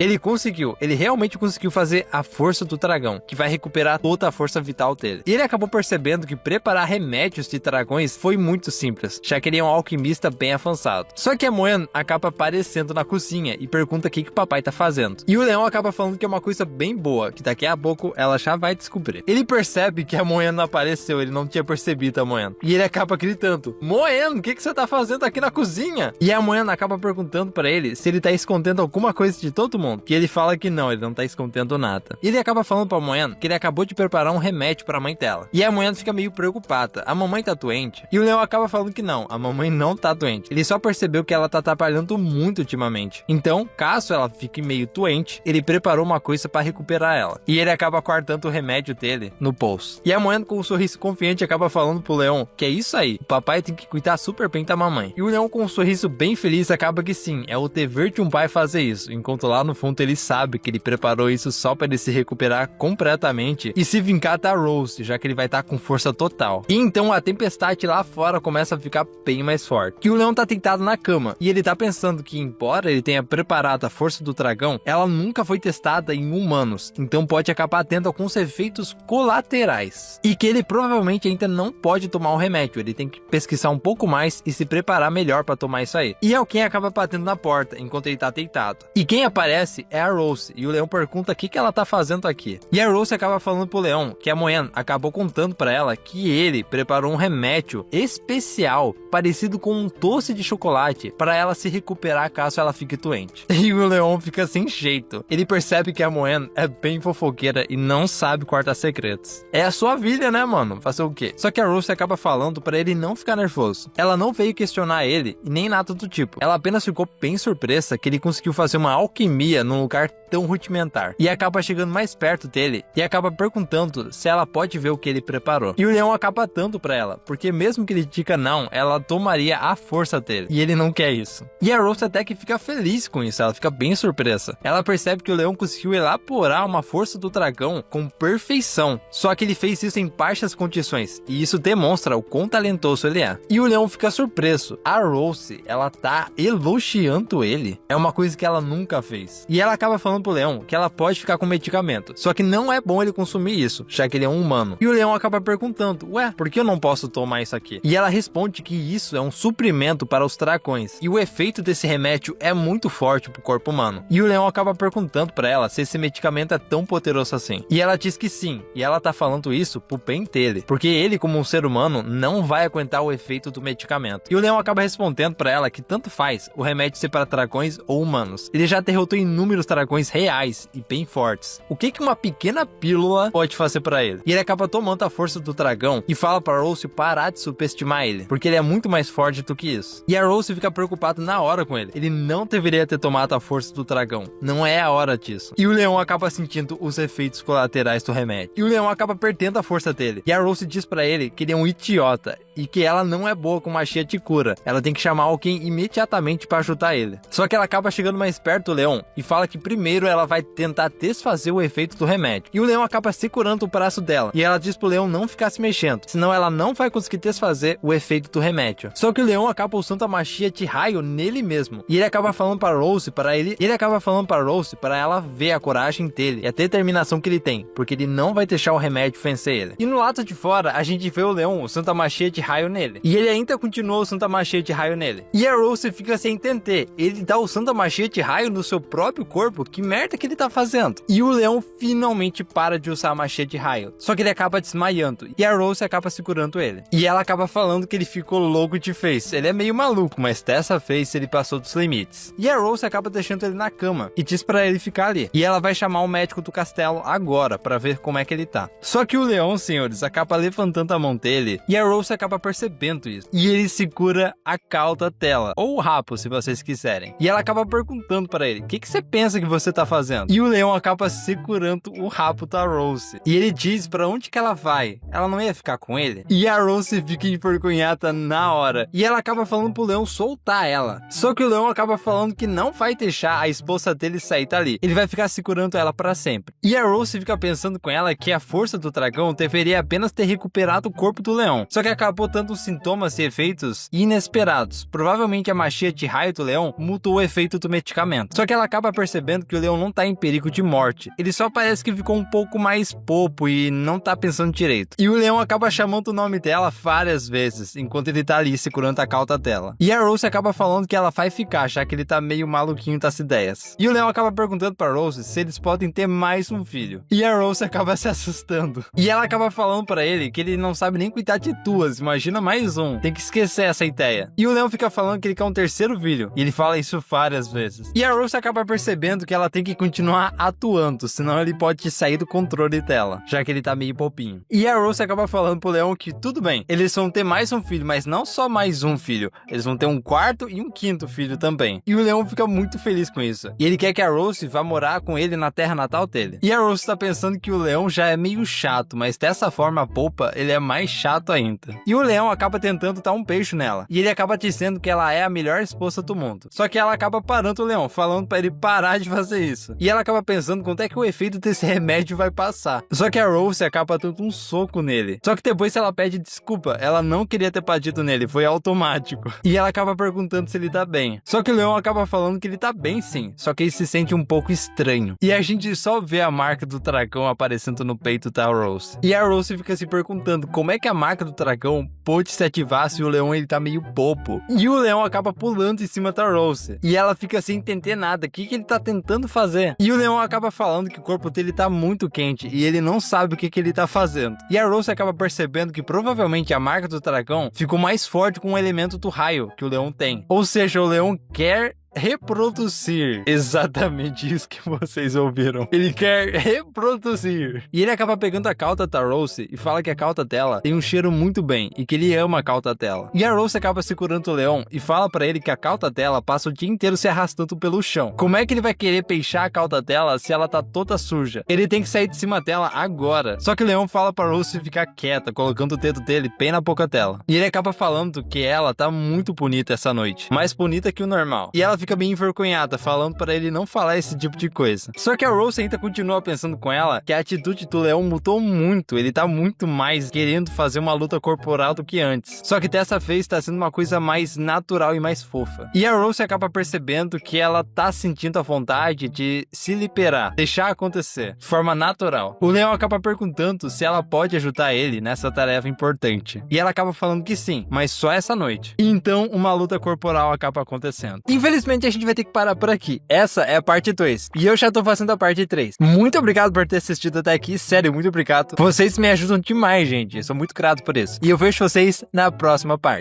Speaker 1: Ele realmente conseguiu fazer a Força do Dragão, que vai recuperar toda a força vital dele. E ele acabou percebendo que preparar remédios de dragões foi muito simples, já que ele é um alquimista bem avançado. Só que a Moen acaba aparecendo na cozinha e pergunta o que o papai tá fazendo. E o Leão acaba falando que é uma coisa bem boa, que daqui a pouco ela já vai descobrir. Ele percebe que a Moen não apareceu, ele não tinha percebido a Moen. E ele acaba gritando: Moen, o que você tá fazendo aqui na cozinha? E a Moen acaba perguntando pra ele se ele tá escondendo alguma coisa de todo mundo. Que ele fala que não, ele não tá escondendo nada. E ele acaba falando pra Moen que ele acabou de preparar um remédio pra mãe dela. E a Moen fica meio preocupada. A mamãe tá doente? E o Leão acaba falando que não, a mamãe não tá doente. Ele só percebeu que ela tá trabalhando muito ultimamente. Então, caso ela fique meio doente, ele preparou uma coisa pra recuperar ela. E ele acaba guardando o remédio dele no bolso. E a Moen, com um sorriso confiante, acaba falando pro Leão que é isso aí, o papai tem que cuidar super bem da mamãe. E o Leão, com um sorriso bem feliz, acaba que sim, é o dever de um pai fazer isso. Enquanto lá no fundo ele sabe que ele preparou isso só pra ele se recuperar completamente e se vingar da Rose, já que ele vai estar com força total. E então a tempestade lá fora começa a ficar bem mais forte. E o Leão tá deitado na cama e ele tá pensando que, embora ele tenha preparado a Força do Dragão, ela nunca foi testada em humanos, então pode acabar tendo alguns efeitos colaterais. E que ele provavelmente ainda não pode tomar o remédio, ele tem que pesquisar um pouco mais e se preparar melhor pra tomar isso aí. E alguém acaba batendo na porta enquanto ele tá deitado. E quem aparece é a Rose, e o Leão pergunta o que ela tá fazendo aqui. E a Rose acaba falando pro Leão que a Moen acabou contando pra ela que ele preparou um remédio especial, parecido com um doce de chocolate, para ela se recuperar caso ela fique doente. E o Leão fica sem jeito. Ele percebe que a Moen é bem fofoqueira e não sabe guardar segredos. É a sua filha, né, mano? Fazer o quê? Só que a Rose acaba falando pra ele não ficar nervoso. Ela não veio questionar ele e nem nada do tipo. Ela apenas ficou bem surpresa que ele conseguiu fazer uma alquimia num lugar tão rudimentar. E acaba chegando mais perto dele e acaba perguntando se ela pode ver o que ele preparou. E o leão acaba dando pra ela, porque mesmo que ele diga não, ela tomaria a força dele. E ele não quer isso. E a Rose até que fica feliz com isso, ela fica bem surpresa. Ela percebe que o leão conseguiu elaborar uma força do dragão com perfeição. Só que ele fez isso em baixas condições. E isso demonstra o quão talentoso ele é. E o leão fica surpreso. A Rose, ela tá elogiando ele. É uma coisa que ela nunca fez. E ela acaba falando pro leão que ela pode ficar com medicamento. Só que não é bom ele consumir isso, já que ele é um humano. E o leão acaba perguntando, ué, por que eu não posso tomar isso aqui? E ela responde que isso é um suprimento para os dragões. E o efeito desse remédio é muito forte pro corpo humano. E o leão acaba perguntando pra ela se esse medicamento é tão poderoso assim. E ela diz que sim. E ela tá falando isso pro bem dele. Porque ele, como um ser humano, não vai aguentar o efeito do medicamento. E o leão acaba respondendo pra ela que tanto faz o remédio ser para dragões ou humanos. Ele já derrotou inúmeros dragões reais e bem fortes. O que uma pequena pílula pode fazer pra ele? E ele acaba tomando a força do dragão e fala pra Rose parar de subestimar ele, porque ele é muito mais forte do que isso. E a Rose fica preocupada na hora com ele. Ele não deveria ter tomado a força do dragão. Não é a hora disso. E o leão acaba sentindo os efeitos colaterais do remédio. E o leão acaba perdendo a força dele. E a Rose diz pra ele que ele é um idiota e que ela não é boa com magia de cura. Ela tem que chamar alguém imediatamente pra ajudar ele. Só que ela acaba chegando mais perto do leão e fala que primeiro ela vai tentar desfazer o efeito do remédio. E o leão acaba segurando o braço dela. E ela diz pro leão não ficar se mexendo, senão ela não vai conseguir desfazer o efeito do remédio. Só que o leão acaba usando a magia de raio nele mesmo. E ele acaba falando para Rose para ela ver a coragem dele e a determinação que ele tem, porque ele não vai deixar o remédio vencer ele. E no lado de fora, a gente vê o leão usando a magia de raio nele. E ele ainda continua usando a magia de raio nele. E a Rose fica sem entender. Ele tá usando a magia de raio no seu próprio corpo? Que merda que ele tá fazendo? E o leão finalmente para de usar a magia de raio. Só que ele acaba desmaiando. E a Rose acaba segurando ele. E ela acaba falando que ele ficou louco de vez. Ele é meio maluco, mas dessa vez ele passou dos limites. E a Rose acaba deixando ele na cama e diz pra ele ficar ali. E ela vai chamar o médico do castelo agora pra ver como é que ele tá. Só que o leão, senhores, acaba levantando a mão dele e a Rose acaba percebendo isso. E ele segura a cauda dela, ou o rabo, se vocês quiserem. E ela acaba perguntando pra ele, o que você pensa que você tá fazendo? E o leão acaba segurando o rabo da Rose. E ele diz pra onde que ela vai. Ela não ia ficar com ele? E a Rose fica envergonhada na hora. E ela acaba falando pro leão soltar ela. Só que o leão acaba falando que não vai deixar a esposa dele sair dali. Ele vai ficar segurando ela pra sempre. E a Rose fica pensando com ela que a força do dragão deveria apenas ter recuperado o corpo do leão. Só que acabou dando sintomas e efeitos inesperados. Provavelmente a magia de raio do leão mudou o efeito do medicamento. Só que ela acaba percebendo que o leão não tá em perigo de morte. Ele só parece que ficou um pouco mais bobo e não tá pensando direito. E o leão acaba chamando o nome dela várias vezes, enquanto ele tá ali segurando a cauda dela. E a Rose acaba falando que ela vai ficar, já que ele tá meio maluquinho das ideias. E o leão acaba perguntando pra Rose se eles podem ter mais um filho. E a Rose acaba se assustando. E ela acaba falando pra ele que ele não sabe nem cuidar de duas, imagina mais um. Tem que esquecer essa ideia. E o leão fica falando que ele quer um terceiro filho. E ele fala isso várias vezes. E a Rose acaba percebendo que ela tem que continuar atuando, senão ele pode sair do controle dela, já que ele tá meio bobinho. E a Rose acaba falando pro leão que tudo bem, eles vão ter mais um filho, mas não só mais um filho. Eles vão ter um quarto e um quinto filho também. E o leão fica muito feliz com isso. E ele quer que a Rose vá morar com ele na terra natal dele. E a Rose tá pensando que o leão já é meio chato, mas dessa forma poupa, ele é mais chato ainda. E o leão acaba tentando dar um beijo nela. E ele acaba dizendo que ela é a melhor esposa do mundo. Só que ela acaba parando o leão, falando pra ele parar de fazer isso. E ela acaba pensando quanto é que o efeito desse remédio vai passar. Só que a Rose acaba dando um soco nele. Só que depois ela pede desculpa. Ela não queria ter batido nele, foi automático. E ela acaba perguntando se ele tá bem. Só que o leão acaba falando que ele tá bem sim. Só que ele se sente um pouco estranho. E a gente só vê a marca do dragão aparecendo no peito da Rose. E a Rose fica se perguntando como é que a marca do dragão pôde se ativar se o leão ele tá meio bobo. E o leão acaba pulando em cima da Rose. E ela fica sem entender nada. O que ele tá tentando fazer? E o leão acaba falando que o corpo dele tá muito quente e ele não sabe o que ele tá fazendo. E a Rose acaba percebendo que provavelmente a marca do dragão ficou mais forte com o elemento do raio que o leão tem. Ou seja, o leão quer reproduzir. Exatamente isso que vocês ouviram. Ele quer reproduzir. E ele acaba pegando a cauda da Rose e fala que a cauda dela tem um cheiro muito bem e que ele ama a cauda dela. E a Rose acaba segurando o leão e fala pra ele que a cauda dela passa o dia inteiro se arrastando pelo chão. Como é que ele vai querer peixar a cauda dela se ela tá toda suja? Ele tem que sair de cima dela agora. Só que o leão fala pra Rose ficar quieta, colocando o dedo dele bem na boca dela. E ele acaba falando que ela tá muito bonita essa noite, mais bonita que o normal. E ela fica bem envergonhada, falando pra ele não falar esse tipo de coisa. Só que a Rose ainda continua pensando com ela que a atitude do leão mudou muito. Ele tá muito mais querendo fazer uma luta corporal do que antes. Só que dessa vez tá sendo uma coisa mais natural e mais fofa. E a Rose acaba percebendo que ela tá sentindo a vontade de se liberar, deixar acontecer, de forma natural. O leão acaba perguntando se ela pode ajudar ele nessa tarefa importante. E ela acaba falando que sim, mas só essa noite. E então uma luta corporal acaba acontecendo. Infelizmente a gente vai ter que parar por aqui. Essa é a parte 2. E eu já tô fazendo a parte 3. Muito obrigado por ter assistido até aqui. Sério, muito obrigado. Vocês me ajudam demais, gente. Eu sou muito grato por isso. E eu vejo vocês na próxima parte.